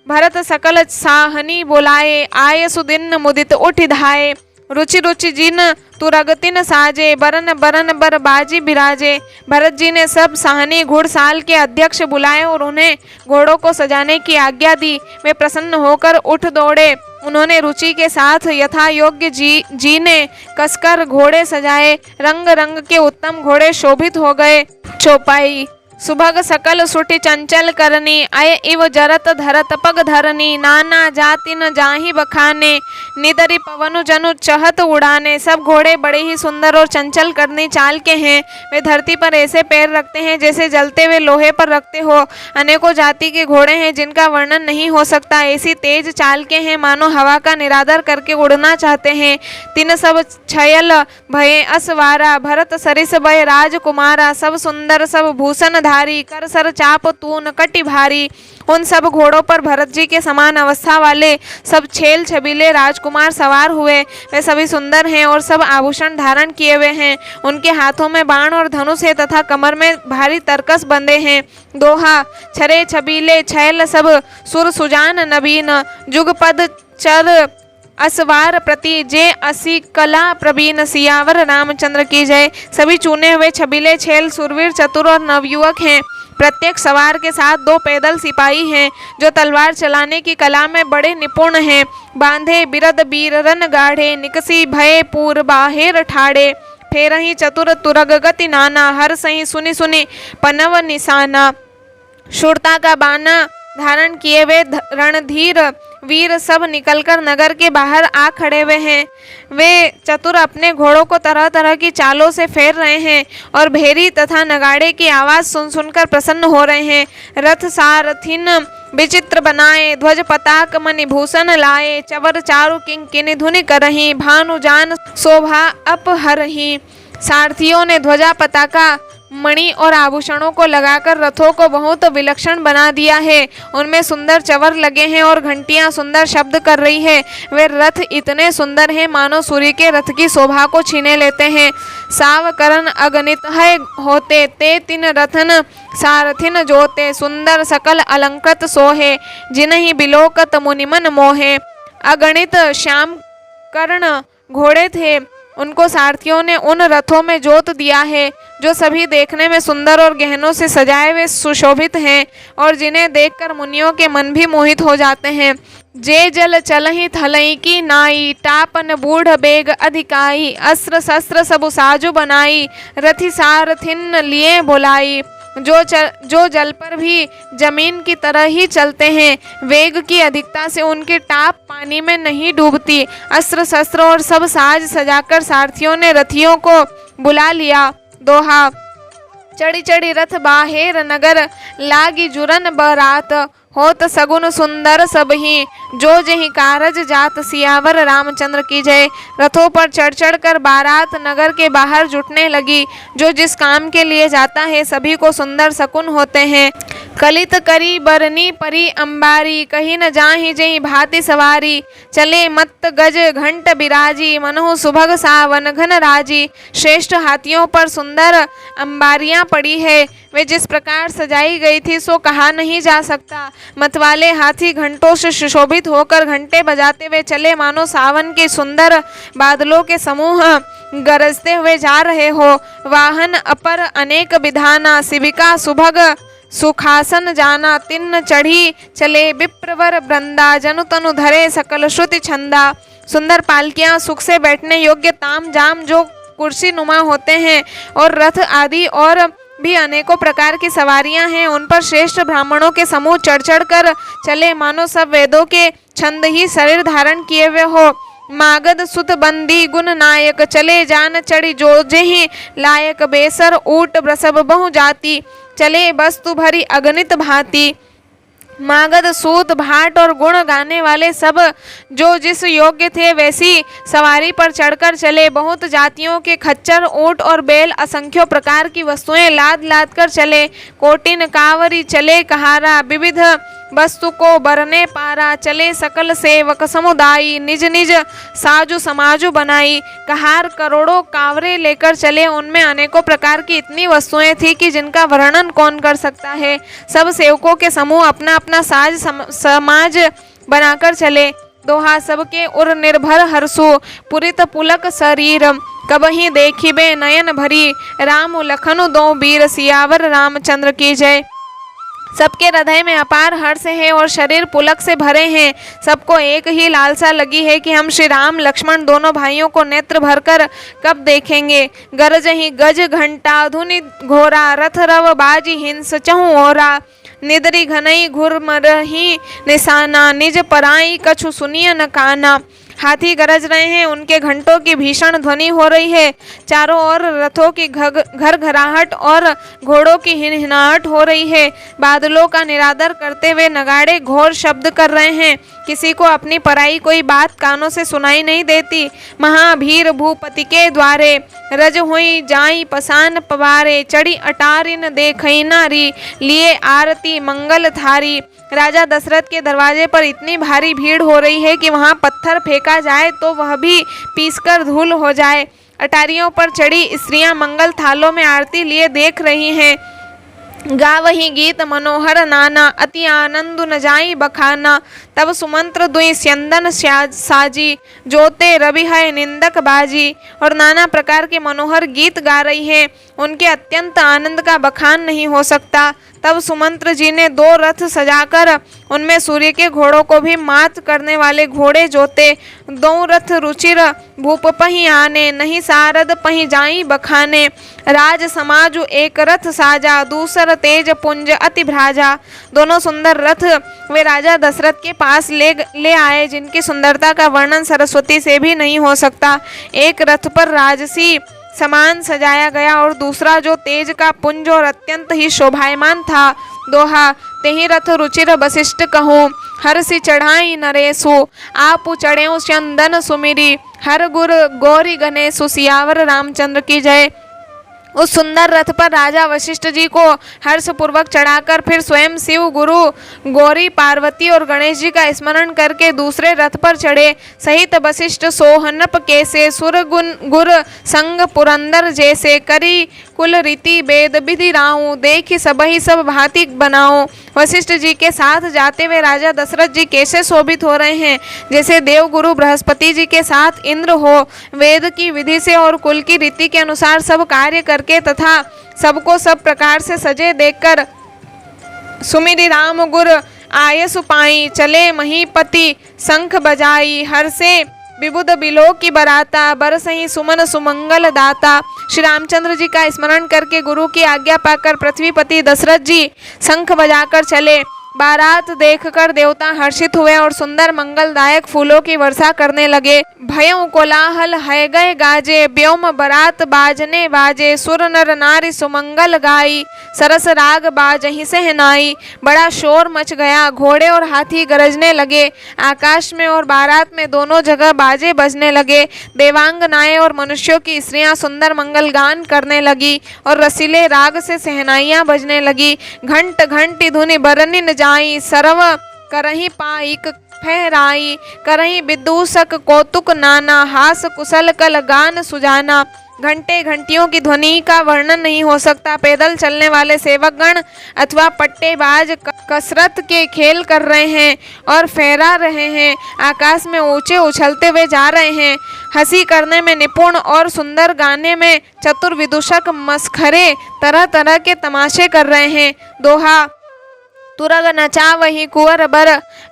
भरत सकल साहनी बुलाए, आये सुदिन मुदित उठ धाये। रुचि रुचि जिन तुरगतिन साजे, बरन बरन बर बाजी बिराजे। भरत जी ने सब साहनी घुड़साल के अध्यक्ष बुलाए और उन्हें घोड़ों को सजाने की आज्ञा दी। वे प्रसन्न होकर उठ दौड़े। उन्होंने रुचि के साथ यथा योग्य जी ने कसकर घोड़े सजाए। रंग रंग के उत्तम घोड़े शोभित हो गए। चौपाई सुभग सकल सुटि चंचल करनी, अय इव जरत धरत पग धरनी। नाना जाति न जाहि बखाने, निदरि पवनु जनु चहत उड़ाने। सब घोड़े बड़े ही सुंदर और चंचल करनी चाल के हैं। वे धरती पर ऐसे पैर रखते हैं जैसे जलते हुए लोहे पर रखते हो। अनेकों जाति के घोड़े हैं जिनका वर्णन नहीं हो सकता। ऐसी तेज चाल के हैं मानो हवा का निरादर करके उड़ना चाहते हैं। तीन सब छयल भये असवारा, भरत सरिस भय राजकुमारा। सब सुंदर सब भूषण धारी, कर सर चाप तून कटि भारी। उन सब घोड़ों पर भरत जी के समान अवस्था वाले सब छेल छबीले राजकुमार सवार हुए। वे सभी सुंदर हैं और सब आभूषण धारण किए हुए हैं। उनके हाथों में बाण और धनुष है तथा कमर में भारी तरकस बंधे हैं। दोहा: छरे छबीले छैल सब सुर सुजान नवीन, जुगपद चर असवार प्रति जे असी कला प्रवीण। सियावर रामचंद्र की जय। सभी चुने हुए छबीले छैल सूरवीर चतुर और नवयुवक हैं। प्रत्येक सवार के साथ 2 पैदल सिपाही हैं जो तलवार चलाने की कला में बड़े निपुण हैं। बांधे बिरद बीररन गाढ़े, निकसी भय पूर बाहेर ठाड़े। फेरहि चतुर तुरग गति नाना, हर सही सुनि सुनि पनव निशाना। शूरता का बाना धारण किए हुए रणधीर वीर सब निकलकर नगर के बाहर आ खड़े हुए हैं। वे चतुर अपने घोड़ों को तरह तरह की चालों से फेर रहे हैं और भेरी तथा नगाड़े की आवाज सुन सुनकर प्रसन्न हो रहे हैं। रथ सारथिन विचित्र बनाए, ध्वज पताक मणिभूषण लाए। चवर चारु किंकिनी धुनि करहीं, भानु जान शोभा अपहरहीं। सारथियों ने ध्वजा पताका मणि और आभूषणों को लगाकर रथों को बहुत विलक्षण बना दिया है। उनमें सुंदर चवर लगे हैं और घंटियां सुंदर शब्द कर रही है। वे रथ इतने सुंदर हैं मानो सूर्य के रथ की शोभा को छीने लेते हैं। सावकरन अगणित है होते, ते तिन रथन सारथिन जोते। सुंदर सकल अलंकृत सोहे, जिन्हि बिलोकत मुनिमन मोहे। अगणित श्याम कर्ण घोड़े थे, उनको सारथियों ने उन रथों में जोत दिया है जो सभी देखने में सुंदर और गहनों से सजाए हुए सुशोभित हैं और जिन्हें देखकर मुनियों के मन भी मोहित हो जाते हैं। जे जल चलहि थलई की नाई, टापन बूढ़ बेग अधिकाई। अस्त्र शस्त्र सबु साजु बनाई, रथि सारथिन लिए बुलाई। जो जल पर भी जमीन की तरह ही चलते हैं। वेग की अधिकता से उनकी टाप पानी में नहीं डूबती। अस्त्र शस्त्र और सब साज सजाकर सारथियों ने रथियों को बुला लिया। दोहा: चढ़ी चढ़ी रथ बाहेर नगर, लागी जुरन बरात। होत सगुन सुंदर सबही, जो जही कारज जात। सियावर रामचंद्र की जय। रथों पर चढ़ चढ़ कर बारात नगर के बाहर जुटने लगी। जो जिस काम के लिए जाता है सभी को सुंदर शकुन होते हैं। कलित करी बरनी परी अंबारी, कहीं न जाहि जही भांति सवारी। चले मत गज घंट बिराजी, मनहु सुभग सावन घन राजी। श्रेष्ठ हाथियों पर सुंदर अंबारियां पड़ी है। वे जिस प्रकार सजाई गई थी सो कहा नहीं जा सकता। मतवाले हाथी घंटों से सुशोभित होकर घंटे बजाते हुए चले मानो सावन के सुंदर बादलों के समूह गरजते हुए जा रहे हो। वाहन अपर अनेक विधाना, शिविका सुभग सुखासन जाना। तिन्न चढ़ी चले विप्रवर वृंदा, जनु तनु धरे सकल श्रुति छंदा। सुंदर पालकियां, सुख से बैठने योग्य ताम जाम जो कुर्सी नुमा होते हैं, और रथ आदि और भी अनेकों प्रकार की सवारियां हैं। उन पर श्रेष्ठ ब्राह्मणों के समूह चढ़ चढ़ कर चले मानो सब वेदों के छंद ही शरीर धारण किए हुए हो। मागध सुत बंदी गुण नायक, चले जान चढ़ी जो जेहि लायक। बेसर ऊट वृषभ बहु जाति, चले वस्तु भरी अगणित भांति। मागध सूत भाट और गुण गाने वाले सब जो जिस योग्य थे वैसी सवारी पर चढ़कर चले। बहुत जातियों के खच्चर ऊंट और बैल, असंख्यों प्रकार की वस्तुएं लाद लाद कर चले। कोटिन कावरी चले कहारा, विविध वस्तु को बरने पारा। चले सकल सेवक समुदायी, निज निज साजु समाजु बनाई। कहार करोड़ों कावरे लेकर चले, उनमें अनेकों प्रकार की इतनी वस्तुएं थी कि जिनका वर्णन कौन कर सकता है। सब सेवकों के समूह अपना अपना साज समाज बनाकर चले। दोहा: सबके उर निर्भर हर्षु, पुरित पुलक शरीर। कबहि देखिबे नयन भरी, राम लखनु दो वीर। सियावर रामचंद्र की जय। सबके हृदय में अपार हर्ष है और शरीर पुलक से भरे हैं। सबको एक ही लालसा लगी है कि हम श्री राम लक्ष्मण दोनों भाइयों को नेत्र भरकर कब देखेंगे। गरज ही गज घंटा, धुनि घोरा। रथ रव बाजी हिंस चहु ओरा। निदरी घनई घुर मरही निशाना, निज पराई कछु सुनिय न काना। हाथी गरज रहे हैं, उनके घंटों की भीषण ध्वनि हो रही है। चारों ओर रथों की घरघराहट और घोड़ों की हिनहिनाहट हो रही है। बादलों का निरादर करते हुए नगाड़े घोर शब्द कर रहे हैं। किसी को अपनी पराई कोई बात कानों से सुनाई नहीं देती। महाभीर भूपति के द्वारे रज हुई जाई पसान पवारे, चढ़ी अटारिन देखई नारी, लिए आरती मंगल थारी। राजा दशरथ के दरवाजे पर इतनी भारी भीड़ हो रही है कि वहां पत्थर फेंका जाए तो वह भी पीसकर धूल हो जाए। अटारियों पर चढ़ी स्त्रियां मंगल थालों में आरती लिए देख रही हैं। गावही गीत मनोहर नाना, अति आनंद न जाई बखाना। तब सुमंत्र दुई स्यंदन साजी, जोते रवि है निंदक बाजी। और नाना प्रकार के मनोहर गीत गा रही है, उनके अत्यंत आनंद का बखान नहीं हो सकता। तब सुमंत्र जी ने 2 रथ सजाकर उनमें सूर्य के घोड़ों को भी मात करने वाले घोड़े जोते। 2 रथ रुचिर भूप पही आने, नहीं सारद पही जाई बखाने। राज समाजु एक रथ साजा, दूसर तेज पुंज अति भ्राजा। दोनों सुंदर रथ वे राजा दशरथ के पास ले आए, जिनकी सुंदरता का वर्णन सरस्वती से भी नहीं हो सकता। एक रथ पर राजसी समान सजाया गया और दूसरा जो तेज का पुंज और अत्यंत ही शोभायमान था। दोहा तेहि रथ रुचिर वशिष्ठ कहूँ, हरसि चढ़ाई नरेशु, आप चढ़ेऊ चंदन सुमिरी। हर गुर गौरी गणेशु, सियावर रामचंद्र की जय। उस सुंदर रथ पर राजा वशिष्ठ जी को हर्षपूर्वक चढ़ाकर फिर स्वयं शिव, गुरु, गौरी, पार्वती और गणेश जी का स्मरण करके दूसरे रथ पर चढ़े। सहित वशिष्ठ सोहनप कैसे, सुर गुर संग पुरंदर जैसे। करी कुल रीति वेद विधि राहू, देखी सबहि सब भांति बनाओ। वशिष्ठ जी के साथ जाते हुए राजा दशरथ जी कैसे शोभित हो रहे हैं, जैसे देव गुरु बृहस्पति जी के साथ इंद्र हो। वेद की विधि से और कुल की रीति के अनुसार सब कार्य करके तथा सबको सब प्रकार से सजे देखकर सुमिरि राम गुर आयसु पाई। चले महीपति शंख बजाई, हर से विबुध बिलो की बराता। बरसही सुमन सुमंगल दाता। श्री रामचंद्र जी का स्मरण करके गुरु की आज्ञा पाकर पृथ्वीपति दशरथ जी शंख बजाकर चले। बारात देखकर देवता हर्षित हुए और सुंदर मंगलदायक फूलों की वर्षा करने लगे। भयों कोलाहल है गए गाजे, व्योम बारात बाजने बाजे। सुर नर नारी सुमंगल गाई, सरस राग बाजहि सहनाई। बड़ा शोर मच गया, घोड़े और हाथी गरजने लगे। आकाश में और बारात में दोनों जगह बाजे बजने लगे। देवांगनाएं और मनुष्यों की स्त्रियां सुंदर मंगल गान करने लगी और रसीले राग से सहनाइयां बजने लगी। घंट घंटी धुनि बरनिन जाई, सरव करही पाइक फहराई। करही विदूषक कौतुक नाना, हास कुशल कल गान सुजाना। घंटे घंटियों की ध्वनि का वर्णन नहीं हो सकता। पैदल चलने वाले सेवकगण अथवा पट्टेबाज कसरत के खेल कर रहे हैं और फहरा रहे हैं। आकाश में ऊंचे उछलते हुए जा रहे हैं। हंसी करने में निपुण और सुंदर गाने में चतुर विदूषक मस्खरे तरह तरह के तमाशे कर रहे हैं। दोहा तुरग नचावही कुंवर बर,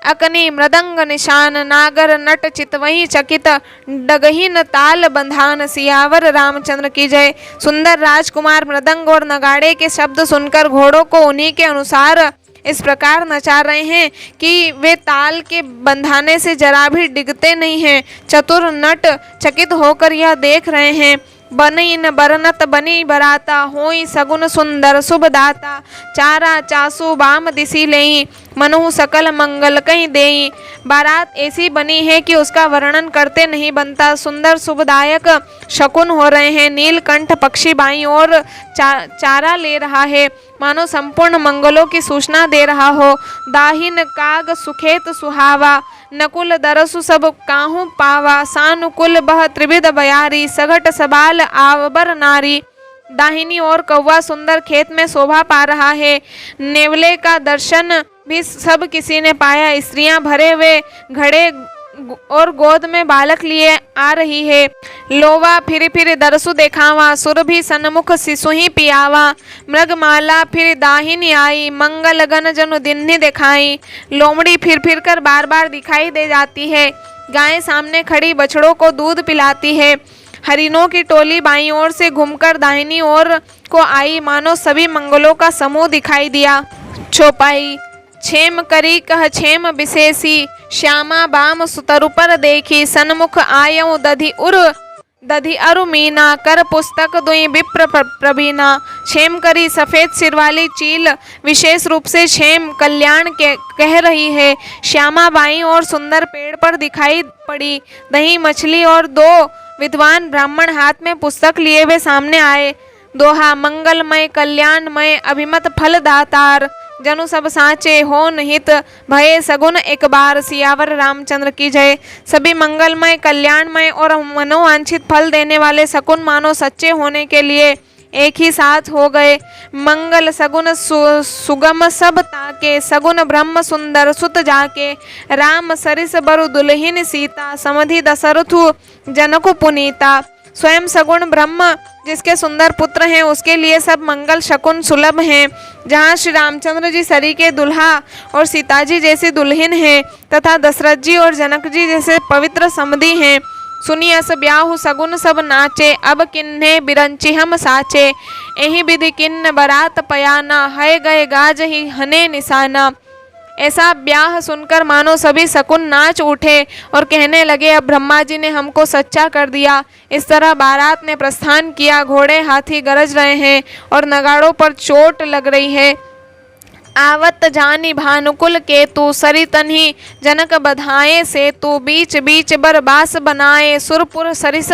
अकनी मृदंग निशान। नागर नट चितवही चकित, डगहीन ताल बंधान। सियावर रामचंद्र की जय। सुंदर राजकुमार मृदंग और नगाड़े के शब्द सुनकर घोड़ों को उन्हीं के अनुसार इस प्रकार नचा रहे हैं कि वे ताल के बंधाने से जरा भी डिगते नहीं हैं। चतुर नट चकित होकर यह देख रहे हैं। बनी न बरनत बनी बराता, होई सगुन सुंदर शुभ दाता। चारा चासु बाम दिसी लेई, मनु सकल मंगल कहीं देई। बारात ऐसी बनी है कि उसका वर्णन करते नहीं बनता। सुंदर शुभदायक शकुन हो रहे हैं। नीलकंठ पक्षी बाईं और चारा ले रहा है, मानो संपूर्ण मंगलों की सूचना दे रहा हो। दाहिन काग सुखेत सुहावा, नकुल दरसु सब काहू पावा। सानुकुल बह त्रिविध बयारी, सघट सबाल आवबर नारी। दाहिनी ओर कौवा सुंदर खेत में शोभा पा रहा है। नेवले का दर्शन भी सब किसी ने पाया। स्त्रियां भरे हुए घड़े और गोद में बालक लिए आ रही है। लोवा फिर फिर दरसु देखावा, सुर भी सन्मुख शिशु ही पियावा। मृगमाला फिर दाहिनी आई, मंगल गण जनु दिन्नी दिखाई। लोमड़ी फिर फिर कर बार बार दिखाई दे जाती है। गायें सामने खड़ी बछड़ों को दूध पिलाती है। हरिणों की टोली बाईं ओर से घूमकर दाहिनी ओर को आई, मानो सभी मंगलों का समूह दिखाई दिया। चौपाई। क्षेम करी कह क्षेम विशेषी, श्यामा बाम सुतरु पर देखी सन्मुख आयऊ दधि अरु मीना कर पुस्तक दुई विप्र प्रवीणा। क्षेम करी सफेद सिर वाली चील विशेष रूप से क्षेम कल्याण के कह रही है। श्यामा बाई और सुंदर पेड़ पर दिखाई पड़ी। दही मछली और दो विद्वान ब्राह्मण हाथ में पुस्तक लिए हुए सामने आए। दोहा मंगलमय कल्याणमय अभिमत फल दातार जनु सब साचे हो निहित भये सगुन एक बार। सियावर रामचंद्र की जय। सभी मंगलमय कल्याणमय और मनोवांछित फल देने वाले सकुन मानो सच्चे होने के लिए एक ही साथ हो गए। मंगल सगुन सुगम सब ताके सगुन ब्रह्म सुंदर सुत जाके। राम सरिस बरु दुल्हिन सीता समधि दशरथु जनकु पुनीता। स्वयं सगुण ब्रह्म जिसके सुंदर पुत्र हैं उसके लिए सब मंगल शकुन सुलभ हैं। जहाँ श्री रामचंद्र जी सरी के दुल्हा और सीता जी जैसी दुल्हन हैं तथा दशरथ जी और जनक जी जैसे पवित्र समधि हैं। सुनी अस ब्याहु सगुन सब नाचे अब किन्ने बिरंची हम साचे। यही विधि किन्न बरात पयाना है गए गाज ही हने निशाना। ऐसा ब्याह सुनकर मानो सभी शकुन नाच उठे और कहने लगे अब ब्रह्मा जी ने हमको सच्चा कर दिया। इस तरह बारात ने प्रस्थान किया। घोड़े हाथी गरज रहे हैं और नगाड़ों पर चोट लग रही है। आवत जानी भानुकुल केतु सरी तन्ही जनक बधाए सेतु। बीच बीच बरबास बनाए सुरपुर सरिस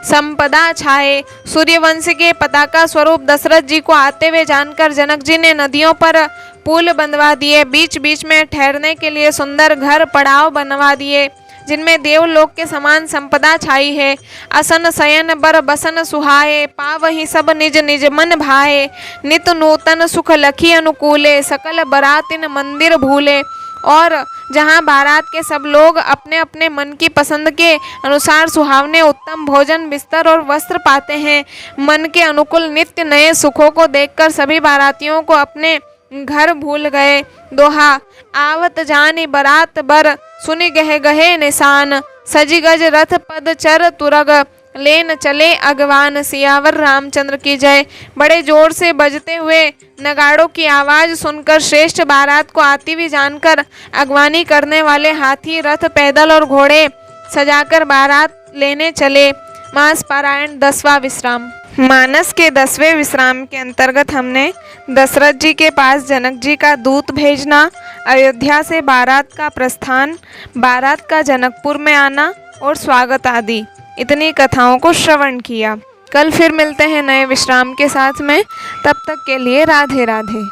संपदा छाए। सूर्यवंश के पताका स्वरूप दशरथ जी को आते हुए जानकर जनक जी ने नदियों पर पुल बंधवा दिए। बीच बीच में ठहरने के लिए सुंदर घर पड़ाव बनवा दिए जिनमें देवलोक के समान संपदा छाई है। असन शयन बर बसन सुहाए पावहि सब निज निज मन भाए। नित नूतन सुख लखी अनुकूले सकल बरातिन मंदिर भूले। और जहाँ बारात के सब लोग अपने अपने मन की पसंद के अनुसार सुहावने उत्तम भोजन बिस्तर और वस्त्र पाते हैं। मन के अनुकूल नित्य नए सुखों को देखकर सभी बारातियों को अपने घर भूल गए। दोहा आवत जानी बरात बर सुनि गहे गहे निशान। सजी गज रथ पद चर तुरग लेन चले अगवान। सियावर रामचंद्र की जय। बड़े जोर से बजते हुए नगाड़ों की आवाज सुनकर श्रेष्ठ बारात को आती हुई जानकर अगवानी करने वाले हाथी रथ पैदल और घोड़े सजाकर बारात लेने चले। मास पारायण 10वां विश्राम। मानस के 10वें विश्राम के अंतर्गत हमने दशरथ जी के पास जनक जी का दूत भेजना, अयोध्या से बारात का प्रस्थान, बारात का जनकपुर में आना और स्वागत आदि इतनी कथाओं को श्रवण किया। कल फिर मिलते हैं नए विश्राम के साथ में। तब तक के लिए राधे राधे।